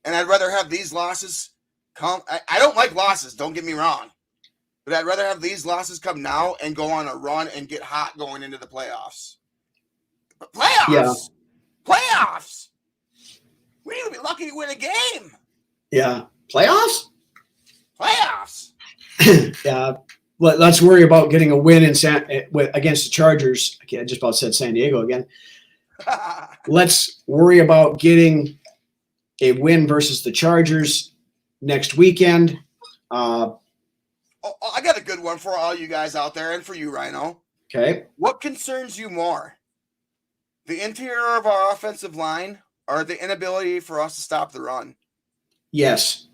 C: And I'd rather have these losses come. I don't like losses, don't get me wrong. But I'd rather have these losses come now and go on a run and get hot going into the playoffs. But playoffs?
B: Yeah.
C: Playoffs? We need to be lucky to win a game.
B: Yeah. Playoffs?
C: Playoffs.
B: Yeah. Let's worry about getting a win against the Chargers. I just about said San Diego again. Let's worry about getting a win versus the Chargers next weekend.
C: I got a good one for all you guys out there and for you, Ryno.
B: Okay.
C: What concerns you more? The interior of our offensive line or the inability for us to stop the run?
B: Yes.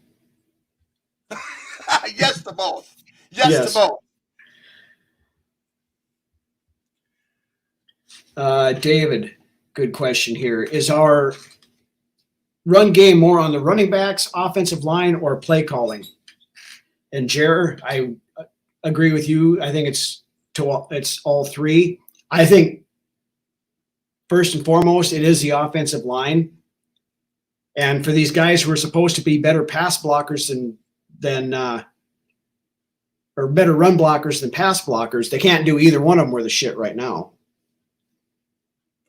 C: Yes to both. Yes to
B: both. David, good question here. Is our run game more on the running backs, offensive line, or play calling? And Jer, I agree with you. I think it's all three. I think first and foremost, it is the offensive line. And for these guys who are supposed to be better pass blockers or better run blockers than pass blockers, they can't do either one of them worth a shit right now.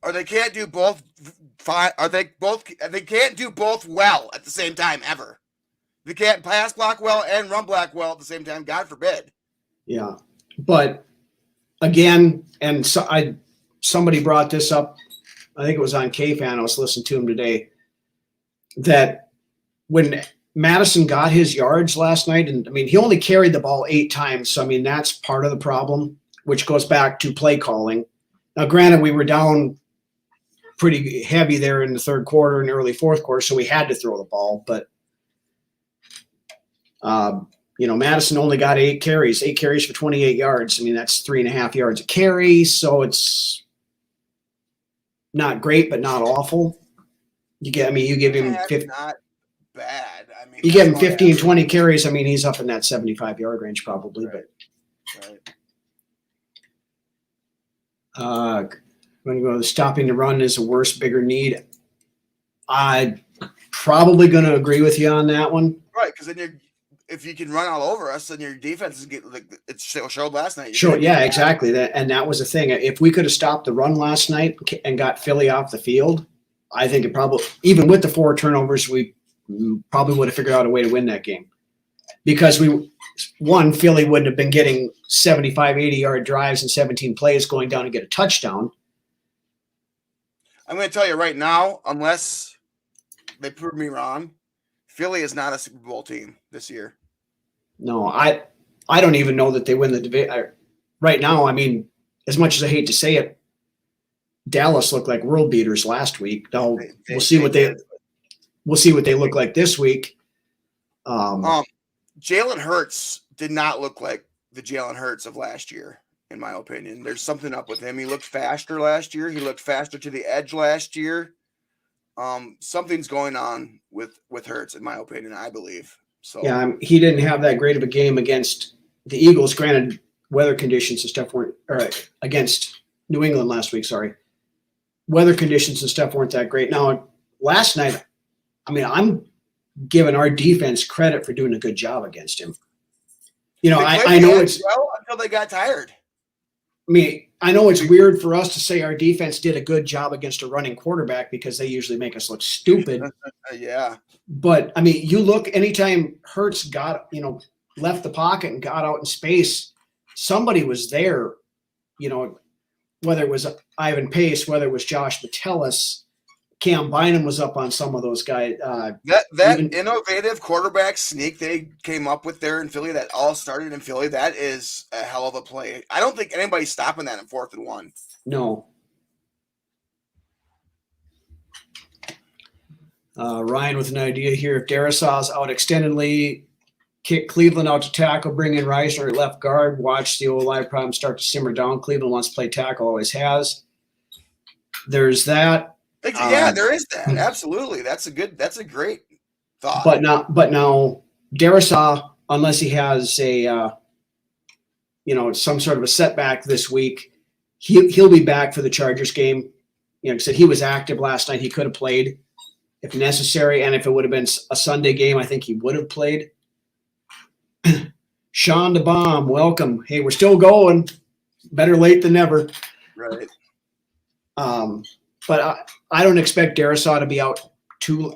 C: Or they can't do both fine. They can't do both well at the same time ever. They can't pass block well and run block well at the same time. God forbid.
B: Yeah, but again, and somebody brought this up. I think it was on K-Fan. I was listening to him today. That when Madison got his yards last night, and he only carried the ball 8 times. So that's part of the problem, which goes back to play calling. Now, granted, we were down pretty heavy there in the third quarter and early fourth quarter, so we had to throw the ball. But Madison only got 8 carries for 28 yards. That's 3.5 yards a carry, so it's not great, but not awful. You give him 50.
C: Not bad.
B: You give him 15, 20 carries. He's up in that 75-yard range probably.
C: Right.
B: But when you go, stopping the run is a worse, bigger need. I'm probably going to agree with you on that one.
C: Right, because then if you can run all over us, then your defense is it showed last night.
B: Sure, yeah, exactly. That was the thing. If we could have stopped the run last night and got Philly off the field, I think it probably, even with the 4 turnovers, we probably would have figured out a way to win that game. Because Philly wouldn't have been getting 75, 80-yard drives and 17 plays going down and get a touchdown.
C: I'm going to tell you right now, unless they prove me wrong, Philly is not a Super Bowl team this year.
B: No, I don't even know that they win the division. Right now, as much as I hate to say it, Dallas looked like world beaters last week. Now we'll see what they look like this week.
C: Jalen Hurts did not look like the Jalen Hurts of last year, in my opinion. There's something up with him. He looked faster last year. He looked faster to the edge last year. Something's going on with Hurts, in my opinion, I believe. So
B: yeah, he didn't have that great of a game against the Eagles. Granted, weather conditions and stuff against New England last week. Sorry, weather conditions and stuff weren't that great. Now, last night, I'm giving our defense credit for doing a good job against him, I know it's
C: well until they got tired.
B: I know it's weird for us to say our defense did a good job against a running quarterback because they usually make us look stupid.
C: Yeah.
B: But you look anytime Hurts got, left the pocket and got out in space, somebody was there, whether it was Ivan Pace, whether it was Josh Metellus, Cam Bynum was up on some of those guys.
C: That innovative quarterback sneak they came up with there in Philly that all started in Philly, that is a hell of a play. I don't think anybody's stopping that in 4th and 1.
B: No. Ryan with an idea here. If Darrisaw's out extendedly, kick Cleveland out to tackle, bring in Reisner at left guard, watch the O-line problem start to simmer down. Cleveland wants to play tackle, always has. There's that.
C: Yeah, there is that. Absolutely. That's a great thought.
B: But now Darrisaw, unless he has a some sort of a setback this week, he'll be back for the Chargers game. Said he was active last night. He could have played if necessary, and if it would have been a Sunday game, I think he would have played. Sean DeBomb, welcome. Hey, we're still going. Better late than never.
C: Right.
B: But I don't expect Darrisaw to be out too.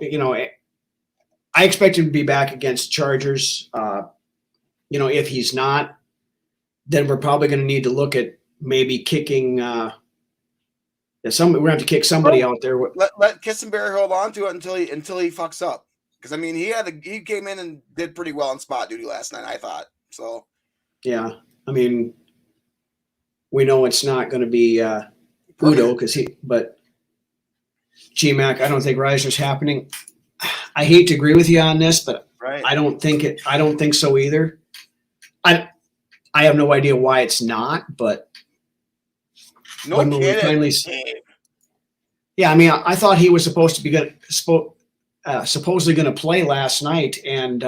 B: I expect him to be back against Chargers. If he's not, then we're probably going to need to look at maybe kicking. We're going to have to kick somebody out there.
C: Let Kissenberry hold on to it until he fucks up. Because he came in and did pretty well on spot duty last night, I thought. So. Yeah,
B: we know it's not going to be Udo but GMAC, I don't think Reisner's happening. I hate to agree with you on this, but
C: right.
B: I don't think so either. I have no idea why it's not, but
C: no kidding.
B: Yeah, I thought he was supposed to be supposedly going to play last night, and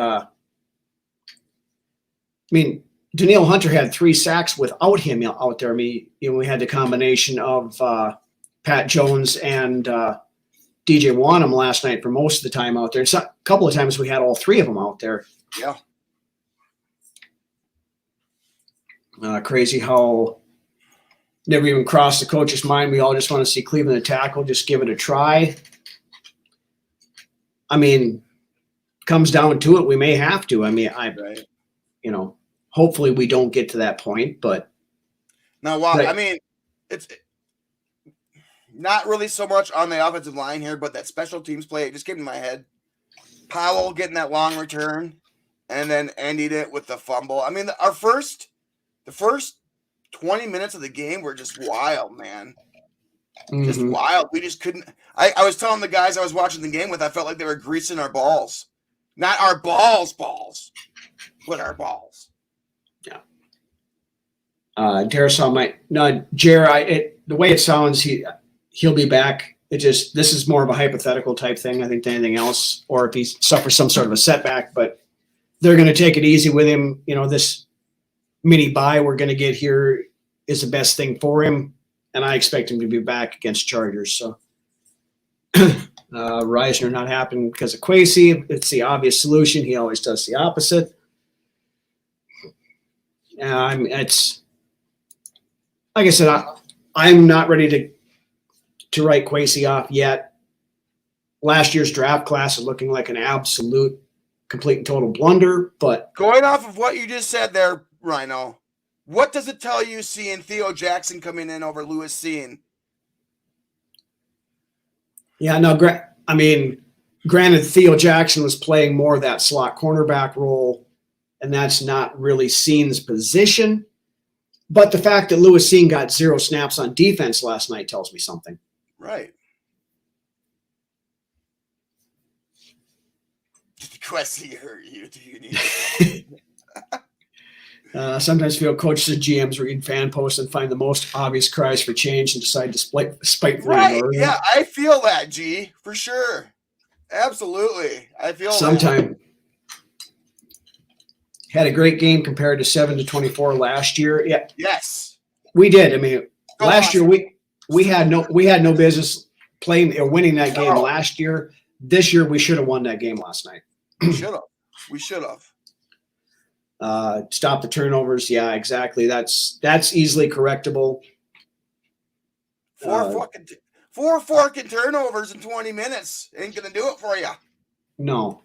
B: Danielle Hunter had 3 sacks without him out there. We had the combination of Pat Jones and DJ Wanham last night for most of the time out there. A couple of times we had all 3 of them out there.
C: Yeah.
B: Crazy how never even crossed the coach's mind. We all just want to see Cleveland a tackle, just give it a try. Comes down to it, we may have to.
C: Right.
B: Hopefully we don't get to that point, but
C: now, it's not really so much on the offensive line here, but that special teams play, it just came to my head. Powell getting that long return and then ended it with the fumble. The first 20 minutes of the game were just wild, man.
B: Mm-hmm.
C: Just wild. We just couldn't. I was telling the guys I was watching the game with, I felt like they were greasing our balls. Not our balls, but our balls.
B: Yeah. Darrisaw the way it sounds, he'll be back. This is more of a hypothetical type thing, I think, than anything else, or if he suffers some sort of a setback, but they're going to take it easy with him. This mini bye we're going to get here is the best thing for him, and I expect him to be back against Chargers. So Reisner not happening because of Kwesi. It's the obvious solution. He always does the opposite. It's like I said, I'm not ready to write Kwesi off yet. Last year's draft class is looking like an absolute, complete and total blunder. But
C: going off of what you just said there, Ryno, what does it tell you seeing Theo Jackson coming in over Lewis Cine?
B: Yeah, no, granted, Theo Jackson was playing more of that slot cornerback role, and that's not really Cine's position. But the fact that Lewis Cine got 0 snaps on defense last night tells me something.
C: Right. Did Kwesi hurt you? Do you need
B: sometimes feel coaches and GMs read fan posts and find the most obvious cries for change and decide to spitefully
C: right. Yeah, I feel that, G, for sure. Absolutely. I feel
B: sometime. Had a great game compared to 7-24 last year. Yeah.
C: Yes.
B: We did. Last year we had no business playing or winning that game last year. This year we should have won that game last night.
C: We should have.
B: Stop the turnovers. Yeah, exactly. That's easily correctable.
C: Four fucking turnovers in 20 minutes ain't gonna do it for you.
B: No.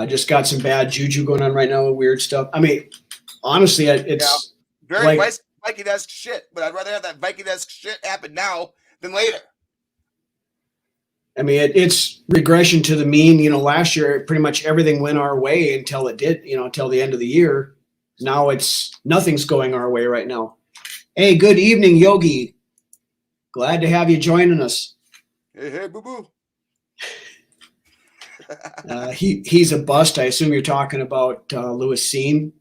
B: Just got some bad juju going on right now with weird stuff. I mean, honestly, it's
C: very like, Viking-esque shit, but I'd rather have that Viking-esque shit happen now than later.
B: I mean, it's regression to the mean. You know, last year, pretty much everything went our way until it did, you know, until the end of the year. Now nothing's going our way right now. Hey, good evening, Yogi. Glad to have you joining us.
C: Hey, boo-boo.
B: He's a bust. I assume you're talking about Lewis Seen.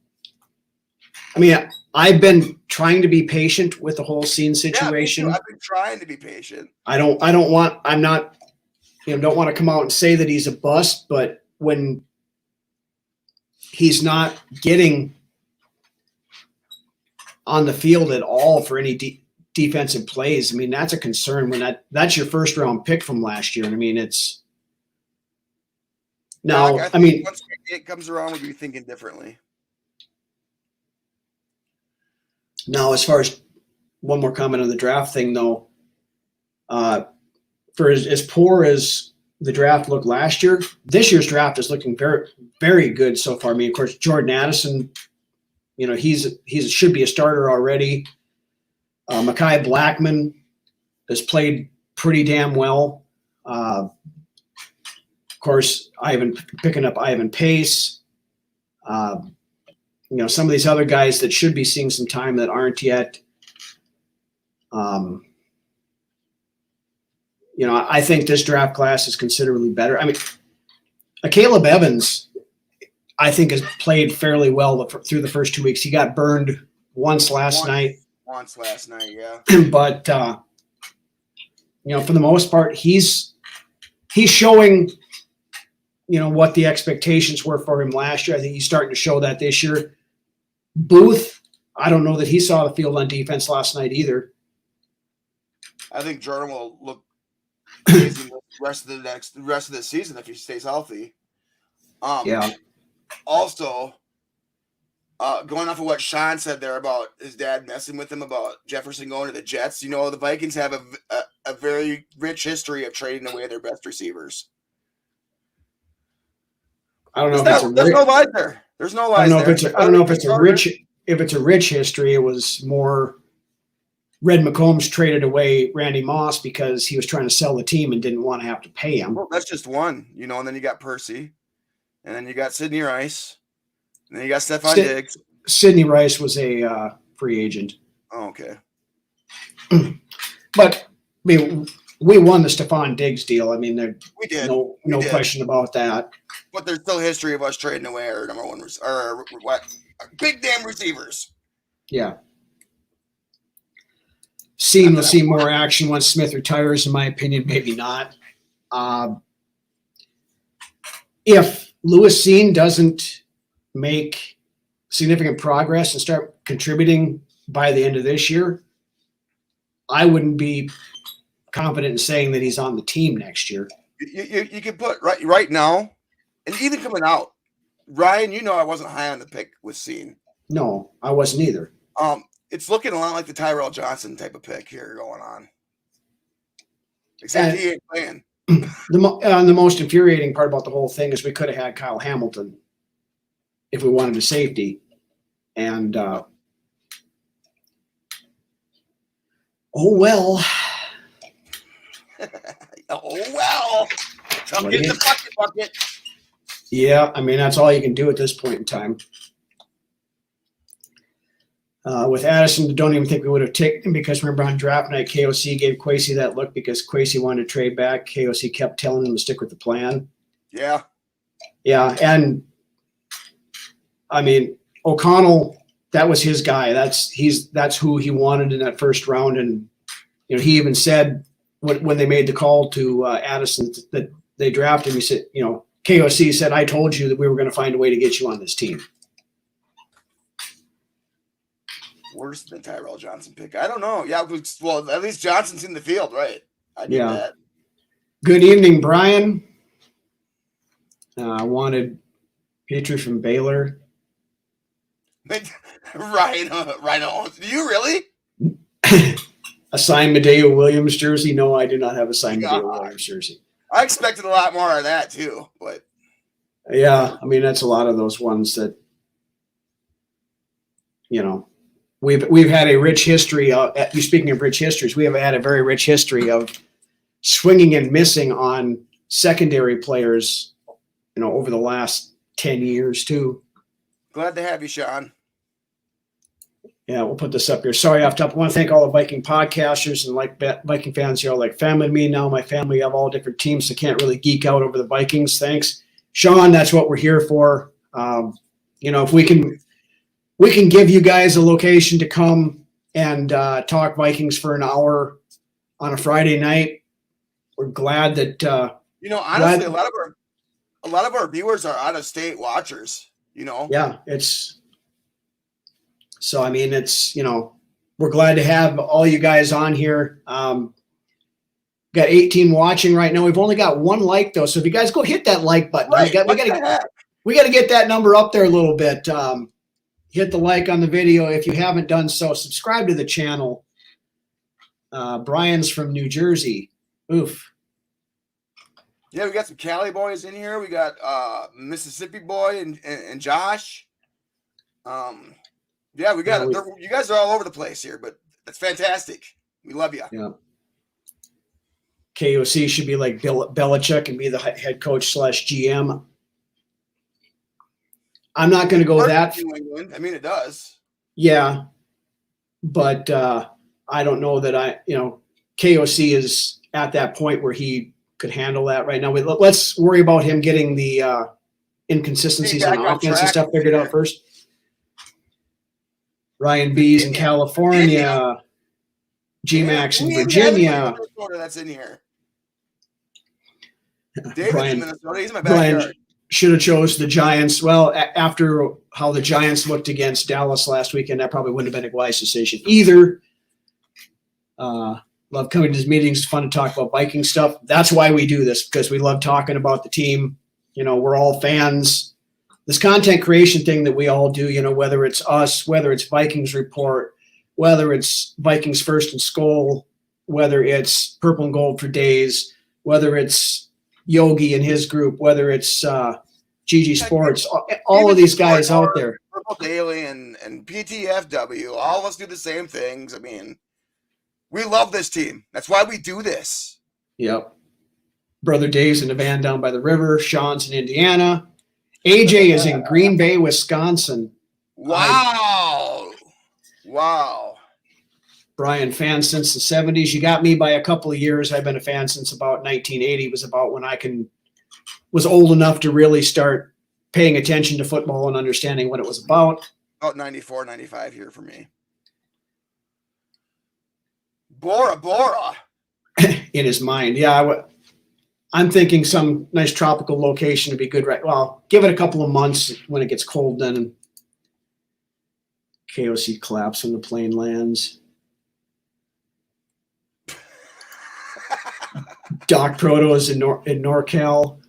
B: I mean, I've been trying to be patient with the whole Seen situation.
C: Yeah, I've been trying to be patient.
B: I'm not, you know, don't want to come out and say that he's a bust, but when he's not getting on the field at all for any defensive plays, I mean, that's a concern when that's your first round pick from last year. I mean, it's now, I mean,
C: once it comes around, we'll be thinking differently.
B: Now, as far as one more comment on the draft thing, though, for as poor as the draft looked last year, this year's draft is looking very, very good so far. I mean, of course, Jordan Addison, you know, he should be a starter already. Mekhi Blackman has played pretty damn well. Of course, picking up Ivan Pace. You know, some of these other guys that should be seeing some time that aren't yet. You know, I think this draft class is considerably better. I mean, Caleb Evans, I think, has played fairly well through the first 2 weeks. He got burned once last night,
C: yeah.
B: But you know, for the most part, he's showing, you know, what the expectations were for him last year. I think he's starting to show that this year. Booth, I don't know that he saw the field on defense last night either.
C: I think Jordan will look amazing the rest of the season if he stays healthy.
B: Yeah.
C: Also, going off of what Sean said there about his dad messing with him about Jefferson going to the Jets, you know, the Vikings have a very rich history of trading away their best receivers.
B: I don't know
C: there's no lies there. There's no lies there.
B: I don't know if it's a rich history. It was more Red McCombs traded away Randy Moss because he was trying to sell the team and didn't want to have to pay him.
C: Well, that's just one, you know, and then you got Percy, and then you got Sidney Rice, and then you got Stephon Diggs.
B: Sidney Rice was a free agent.
C: Oh, okay.
B: But I mean, we won the Stephon Diggs deal. I mean,
C: we did.
B: No question about that.
C: But there's still history of us trading away our number one big damn receivers.
B: Yeah. We'll see more action once Smith retires, in my opinion. Maybe not. If Lewis Seen doesn't make significant progress and start contributing by the end of this year, I wouldn't be confident in saying that he's on the team next year.
C: You can put right now, and even coming out, Ryan, you know I wasn't high on the pick with Seen.
B: No, I wasn't either.
C: It's looking a lot like the Tyrell Johnson type of pick here going on. Except he ain't playing.
B: The most infuriating part about the whole thing is we could have had Kyle Hamilton if we wanted a safety. And, oh, well.
C: Oh, well. Come get the bucket.
B: Yeah, I mean, that's all you can do at this point in time. With Addison, don't even think we would have taken him because remember on draft night, KOC gave Kwesi that look because Kwesi wanted to trade back. KOC kept telling him to stick with the plan.
C: Yeah.
B: Yeah, and I mean, O'Connell, that was his guy. That's who he wanted in that first round. And, you know, he even said when they made the call to Addison that they drafted him, he said, you know, KOC said, I told you that we were going to find a way to get you on this team.
C: Worse than Tyrell Johnson pick. I don't know. Yeah, well, at least Johnson's in the field, right? I knew that.
B: Good evening, Brian. I wanted Petrie from Baylor.
C: Ryno. Do you really?
B: A signed Medeo Williams jersey? No, I do not have a signed
C: God.
B: Medeo Williams jersey.
C: I expected a lot more of that too, but
B: yeah, I mean that's a lot of those ones that we've had a rich history of. You speaking of rich histories, we have had a very rich history of swinging and missing on secondary players, over the last 10 years too.
C: Glad to have you, Sean.
B: Yeah, we'll put this up here. Sorry, off top. I want to thank all the Viking podcasters and Viking fans. Like family to me now. My family have all different teams, so can't really geek out over the Vikings. Thanks, Sean. That's what we're here for. If we can give you guys a location to come and talk Vikings for an hour on a Friday night, we're glad that.
C: Honestly, a lot of our viewers are out of state watchers.
B: Yeah, it's. So, I mean, it's, we're glad to have all you guys on here. Got 18 watching right now. We've only got 1 like, though. So if you guys go hit that like button,
C: right.
B: we got to get that number up there a little bit. Hit the like on the video. If you haven't done so, subscribe to the channel. Brian's from New Jersey. Oof.
C: Yeah, we got some Cali boys in here. We got Mississippi boy and Josh. Yeah, we got it. You guys are all over the place here, but that's fantastic. We love you.
B: Yeah. KOC should be like Belichick and be the head coach / GM. I'm not going to go that.
C: I mean, it does.
B: Yeah, but I don't know that KOC is at that point where he could handle that right now. Let's worry about him getting the inconsistencies on offense and stuff figured out first. Ryan B's in California, G-Max in Virginia.
C: That's in here. David
B: Brian,
C: in Minnesota. He's in my backyard.
B: Brian should have chose the Giants. Well, after how the Giants looked against Dallas last weekend, that probably wouldn't have been a wise decision either. Love coming to these meetings. It's fun to talk about Viking stuff. That's why we do this, because we love talking about the team. We're all fans. This content creation thing that we all do, whether it's us, whether it's Vikings Report, whether it's Vikings First and Skol, whether it's Purple and Gold for Days, whether it's Yogi and his group, whether it's GG Sports, all of these guys out there.
C: Purple Daily and PTFW, all of us do the same things. I mean, we love this team. That's why we do this.
B: Yep. Brother Dave's in the van down by the river. Sean's in Indiana. AJ is in Green Bay, Wisconsin.
C: Wow. Wow.
B: Brian, fan since the 70s. You got me by a couple of years. I've been a fan since about 1980. It was about when I was old enough to really start paying attention to football and understanding what it was about.
C: About 94, 95 here for me. Bora.
B: In his mind. Yeah, I'm thinking some nice tropical location would be good. Right. Well, give it a couple of months when it gets cold. Then KOC collapse when the plane lands. Doc Proto is in NorCal.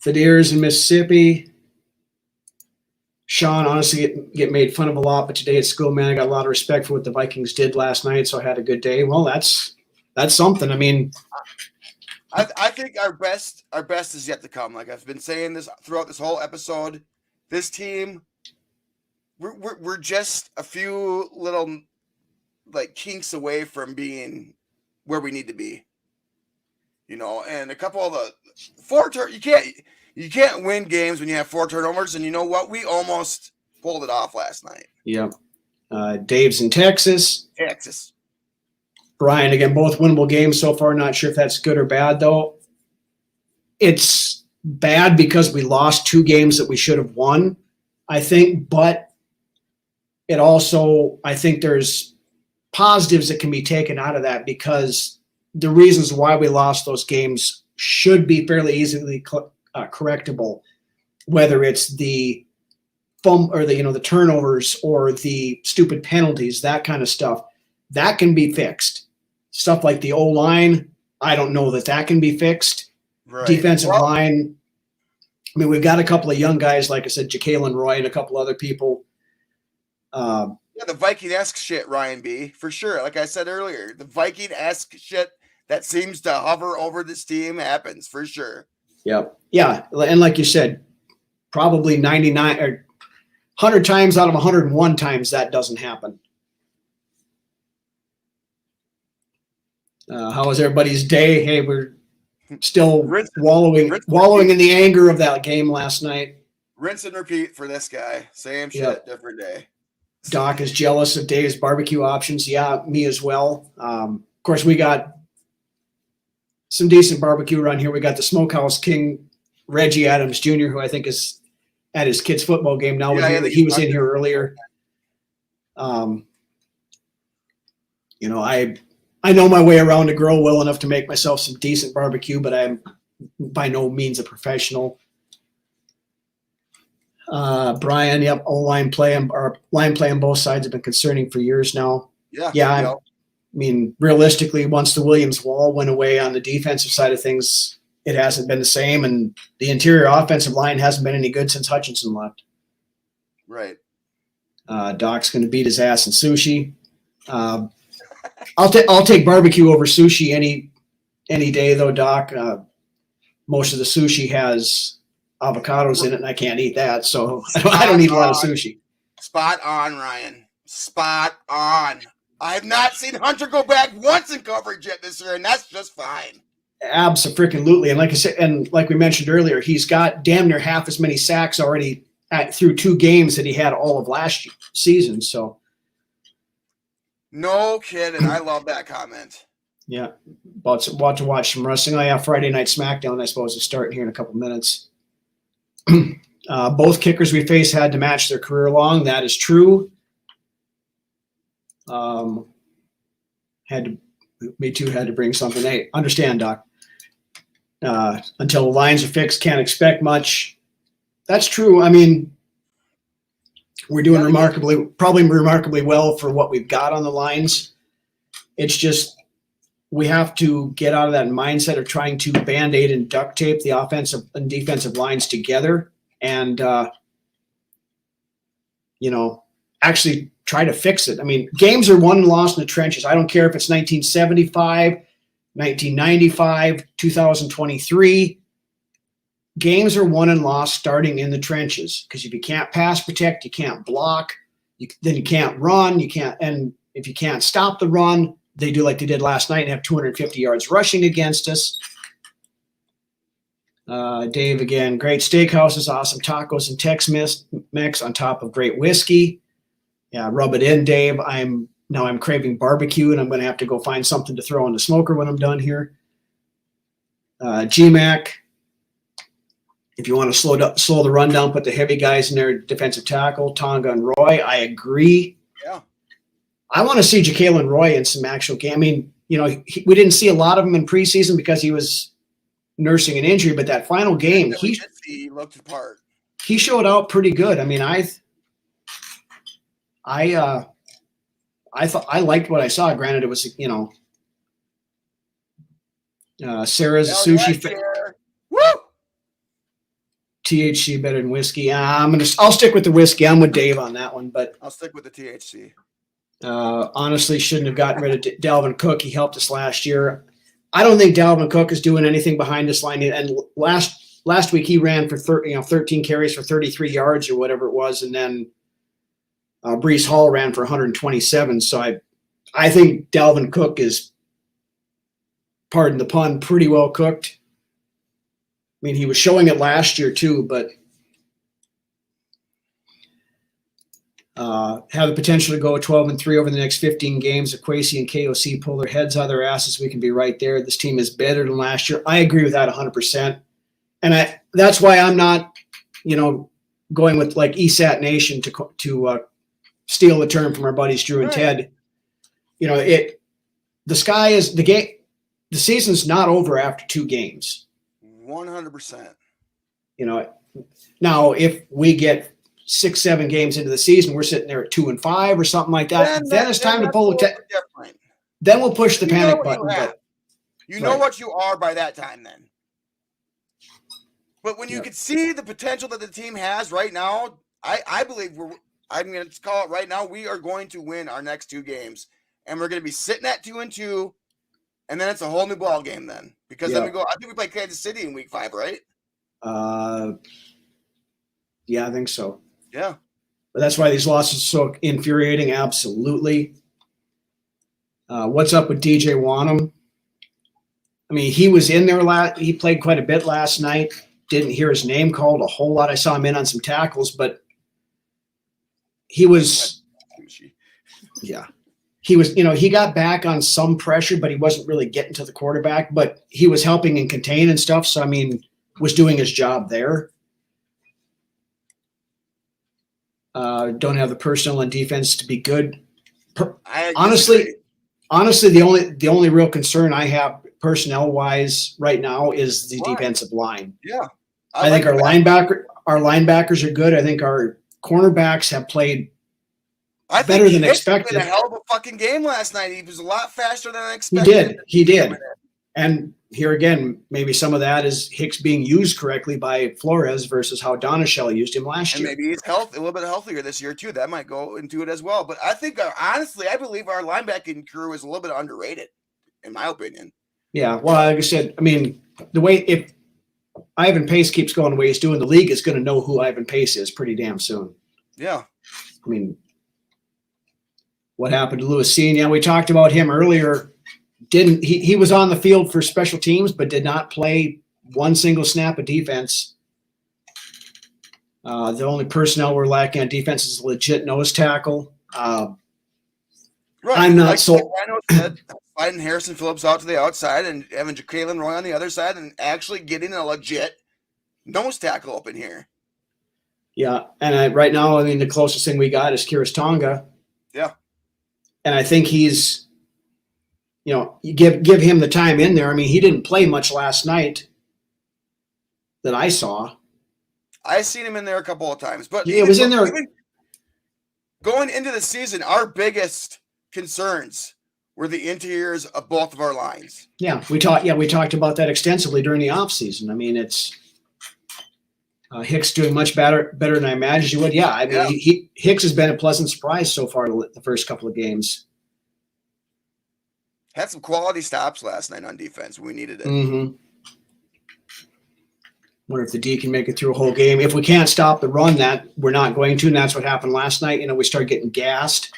B: Thaddeus in Mississippi. Sean, honestly, get made fun of a lot, but today at school, man, I got a lot of respect for what the Vikings did last night, so I had a good day. Well, that's something. I mean,
C: I think our best is yet to come. Like I've been saying this throughout this whole episode, this team, we're just a few little like kinks away from being where we need to be. And a couple of the you can't win games when you have 4 turnovers, and you know what? We almost pulled it off last night.
B: Yep. Dave's in Texas. Brian, again, both winnable games so far. Not sure if that's good or bad, though. It's bad because we lost 2 games that we should have won, I think. But it also, I think there's positives that can be taken out of that, because the reasons why we lost those games should be fairly easily correctable, whether it's the or the turnovers or the stupid penalties, that kind of stuff. That can be fixed. Stuff like the O-line, I don't know that can be fixed.
C: Right.
B: Defensive line, I mean, we've got a couple of young guys, like I said, Jacalen Roy and a couple other people.
C: Yeah, the Viking-esque shit, Ryan B, for sure. Like I said earlier, the Viking-esque shit that seems to hover over this team happens for sure.
B: Yep. Yeah. And like you said, probably 99 or 100 times out of 101 times that doesn't happen. How was everybody's day? Hey, we're still wallowing in the anger of that game last night.
C: Rinse and repeat for this guy. Same shit, different day.
B: Doc is jealous of Dave's barbecue options. Yeah, me as well. Of course, we got some decent barbecue around here. We got the Smokehouse King, Reggie Adams Jr., who I think is at his kid's football game now. He was in here earlier. You know, I know my way around a grill well enough to make myself some decent barbecue, but I'm by no means a professional. Brian, yep, line play on both sides have been concerning for years now. Yeah. I mean, realistically, once the Williams wall went away on the defensive side of things, it hasn't been the same, and the interior offensive line hasn't been any good since Hutchinson left.
C: Right.
B: Doc's going to beat his ass in sushi. I'll take barbecue over sushi any day though, Doc. Most of the sushi has avocados in it, and I can't eat that, so I don't eat a lot of sushi. Spot
C: on, Ryan. Spot on. I have not seen Hunter go back once in coverage yet this year, and that's just fine.
B: Absolutely. And like I said, and like we mentioned earlier, he's got damn near half as many sacks already through 2 games that he had all of last season. So,
C: no kidding. I love that comment.
B: Yeah, about to watch some wrestling. Oh yeah, Friday Night SmackDown, I suppose, is starting here in a couple minutes. Both kickers we face had to match their career long. That is true. Me too had to bring something. Hey, understand, Doc. Until the lines are fixed, can't expect much. That's true. I mean, we're doing probably remarkably well for what we've got on the lines. It's just we have to get out of that mindset of trying to Band-Aid and duct tape the offensive and defensive lines together and, actually try to fix it. I mean, games are won and lost in the trenches. I don't care if it's 1975, 1995, 2023. Games are won and lost starting in the trenches because if you can't pass protect, you can't block, then you can't run, and if you can't stop the run, they do like they did last night and have 250 yards rushing against us. Dave again, great steakhouses, awesome tacos and Tex-Mex on top of great whiskey. Yeah, rub it in, Dave. I'm craving barbecue, and I'm going to have to go find something to throw in the smoker when I'm done here. GMAC, if you want to slow the run down, put the heavy guys in there, defensive tackle, Tonga and Roy. I agree.
C: Yeah.
B: I want to see Jacalen Roy in some actual game. I mean, we didn't see a lot of him in preseason because he was nursing an injury, but that final game,
C: he looked apart.
B: He showed out pretty good. I mean, I thought I liked what I saw. Granted, it was Sarah's sushi.
C: Woo!
B: THC better than whiskey. I'll stick with the whiskey. I'm with Dave on that one, but
C: I'll stick with the THC.
B: Honestly, shouldn't have gotten rid of Dalvin Cook. He helped us last year. I don't think Dalvin Cook is doing anything behind this line. And last week he ran for 13 carries for 33 yards or whatever it was, and then Breece Hall ran for 127. So I think Dalvin Cook is, pardon the pun, pretty well cooked. I mean, he was showing it last year too, but have the potential to go 12-3 over the next 15 games. If Kwesi and KOC pull their heads out of their asses, we can be right there. This team is better than last year. I agree with that 100%. And that's why I'm not, going with like ESAT Nation to steal the term from our buddies Drew and Ted. The sky is the game. The season's not over after 2 games.
C: 100%.
B: Now if we get 6-7 games into the season, we're sitting there at 2-5 or something like that. Then it's time to pull the then we'll push the panic button.
C: You know what you are by that time then. But when you could see the potential that the team has right now, I believe I'm going to call it right now. We are going to win our next 2 games, and we're going to be sitting at 2-2, and then it's a whole new ball game then. Because then I think we play Kansas City in week 5, right?
B: Yeah, I think so.
C: Yeah.
B: But that's why these losses are so infuriating. Absolutely. What's up with DJ Wanham? I mean, he was in there he played quite a bit last night. Didn't hear his name called a whole lot. I saw him in on some tackles, but he was, he got back on some pressure, but he wasn't really getting to the quarterback, but he was helping and contain and stuff. So, I mean, was doing his job there. Don't have the personnel and defense to be good. Honestly, the only real concern I have personnel wise right now is the defensive line.
C: Yeah.
B: I think our linebackers are good. I think our cornerbacks have played better than expected.
C: He played a hell of a fucking game last night. He was a lot faster than I expected.
B: He did. And here again, maybe some of that is Hicks being used correctly by Flores versus how Donachelle used him last year.
C: Maybe he's a little bit healthier this year too. That might go into it as well. But I think, honestly, I believe our linebacking crew is a little bit underrated, in my opinion.
B: Yeah, well, like I said, I mean, if Ivan Pace keeps going the way he's doing, the league is going to know who Ivan Pace is pretty damn soon.
C: Yeah.
B: I mean, what happened to Lewis Cine? Yeah, we talked about him earlier. He was on the field for special teams, but did not play one single snap of defense. The only personnel we're lacking on defense is a legit nose tackle.
C: Right.
B: I'm not so.
C: Sliding Harrison Phillips out to the outside and having Jacqueline Roy on the other side and actually getting a legit nose tackle up in here.
B: Yeah, and right now, I mean, the closest thing we got is Kiris Tonga.
C: Yeah.
B: And I think he's, you give him the time in there. I mean, he didn't play much last night that I saw.
C: I seen him in there a couple of times, but
B: it was in there.
C: Going into the season, our biggest concerns were the interiors of both of our lines.
B: Yeah, we talked about that extensively during the offseason. I mean, it's Hicks doing much better than I imagined he would. Yeah, I mean, Hicks has been a pleasant surprise so far the first couple of games.
C: Had some quality stops last night on defense when we needed it.
B: Mm-hmm. Wonder if the D can make it through a whole game. If we can't stop the run, that we're not going to, and that's what happened last night. We started getting gassed.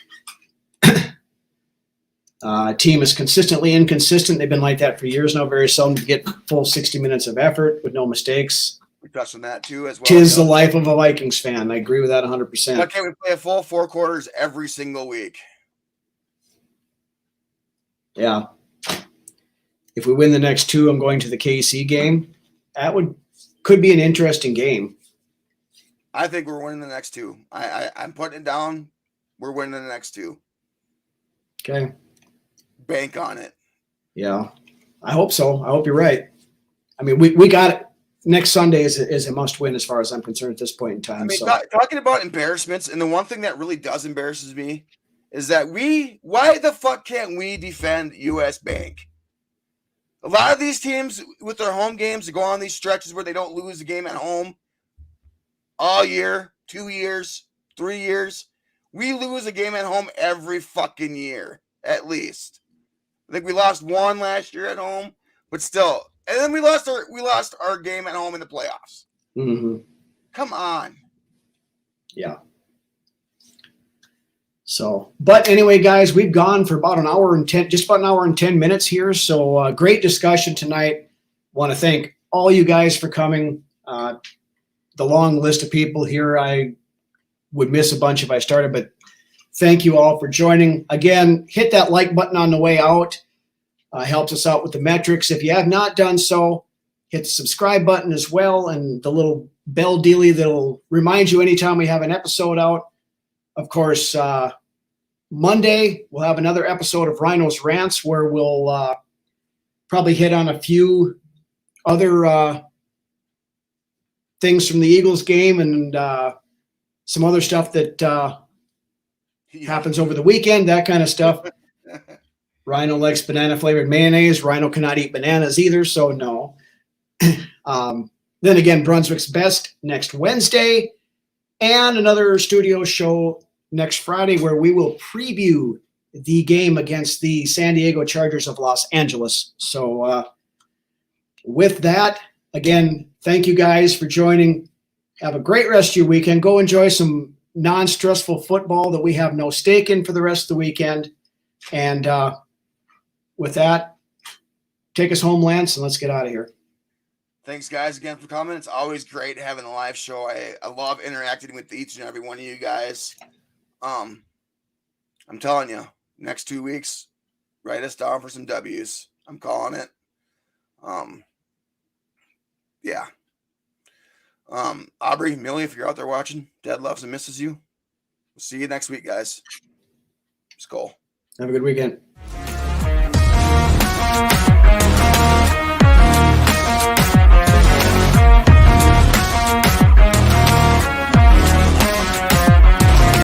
B: Team is consistently inconsistent. They've been like that for years now. Very seldom to get full 60 minutes of effort with no mistakes.
C: We touched on that too as well.
B: Tis the life of a Vikings fan. I agree with that 100%.
C: Why can't we play a full 4 quarters every single week?
B: Yeah. If we win the next 2, I'm going to the KC game. That could be an interesting game.
C: I think we're winning the next 2. I'm putting it down. We're winning the next 2.
B: Okay.
C: Bank on it.
B: Yeah. I hope so. I hope you're right. I mean, we got it. Next Sunday is a must win as far as I'm concerned at this point in time.
C: I mean, talking about embarrassments, and the one thing that really does embarrasses me is that why the fuck can't we defend US Bank? A lot of these teams with their home games go on these stretches where they don't lose a game at home all year, 2 years, 3 years. We lose a game at home every fucking year, at least. I think we lost 1 last year at home, but still. And then we lost our game at home in the playoffs.
B: Mm-hmm.
C: Come on.
B: Yeah. So, but anyway, guys, we've gone for about just about an hour and 10 minutes here. So great discussion tonight. Want to thank all you guys for coming. The long list of people here, I would miss a bunch if I started, but thank you all for joining. Again, hit that like button on the way out. Helps us out with the metrics. If you have not done so, hit the subscribe button as well and the little bell dealie that'll remind you anytime we have an episode out. Of course, Monday, we'll have another episode of Ryno's Rants where we'll probably hit on a few other things from the Eagles game and some other stuff that happens over the weekend, that kind of stuff. Ryno likes banana-flavored mayonnaise. Ryno cannot eat bananas either, so no. Then again, Brunswick's Best next Wednesday, and another studio show next Friday where we will preview the game against the San Diego Chargers of Los Angeles. So with that, again, thank you guys for joining. Have a great rest of your weekend. Go enjoy some non-stressful football that we have no stake in for the rest of the weekend. And with that, take us home, Lance, and let's get out of here.
C: Thanks, guys, again for coming. It's always great having a live show. I love interacting with each and every one of you guys. I'm telling you, next 2 weeks, write us down for some W's. I'm calling it. Yeah. Aubrey, Millie, if you're out there watching, Dad loves and misses you. We'll see you next week, guys. Skol.
B: Have a good weekend.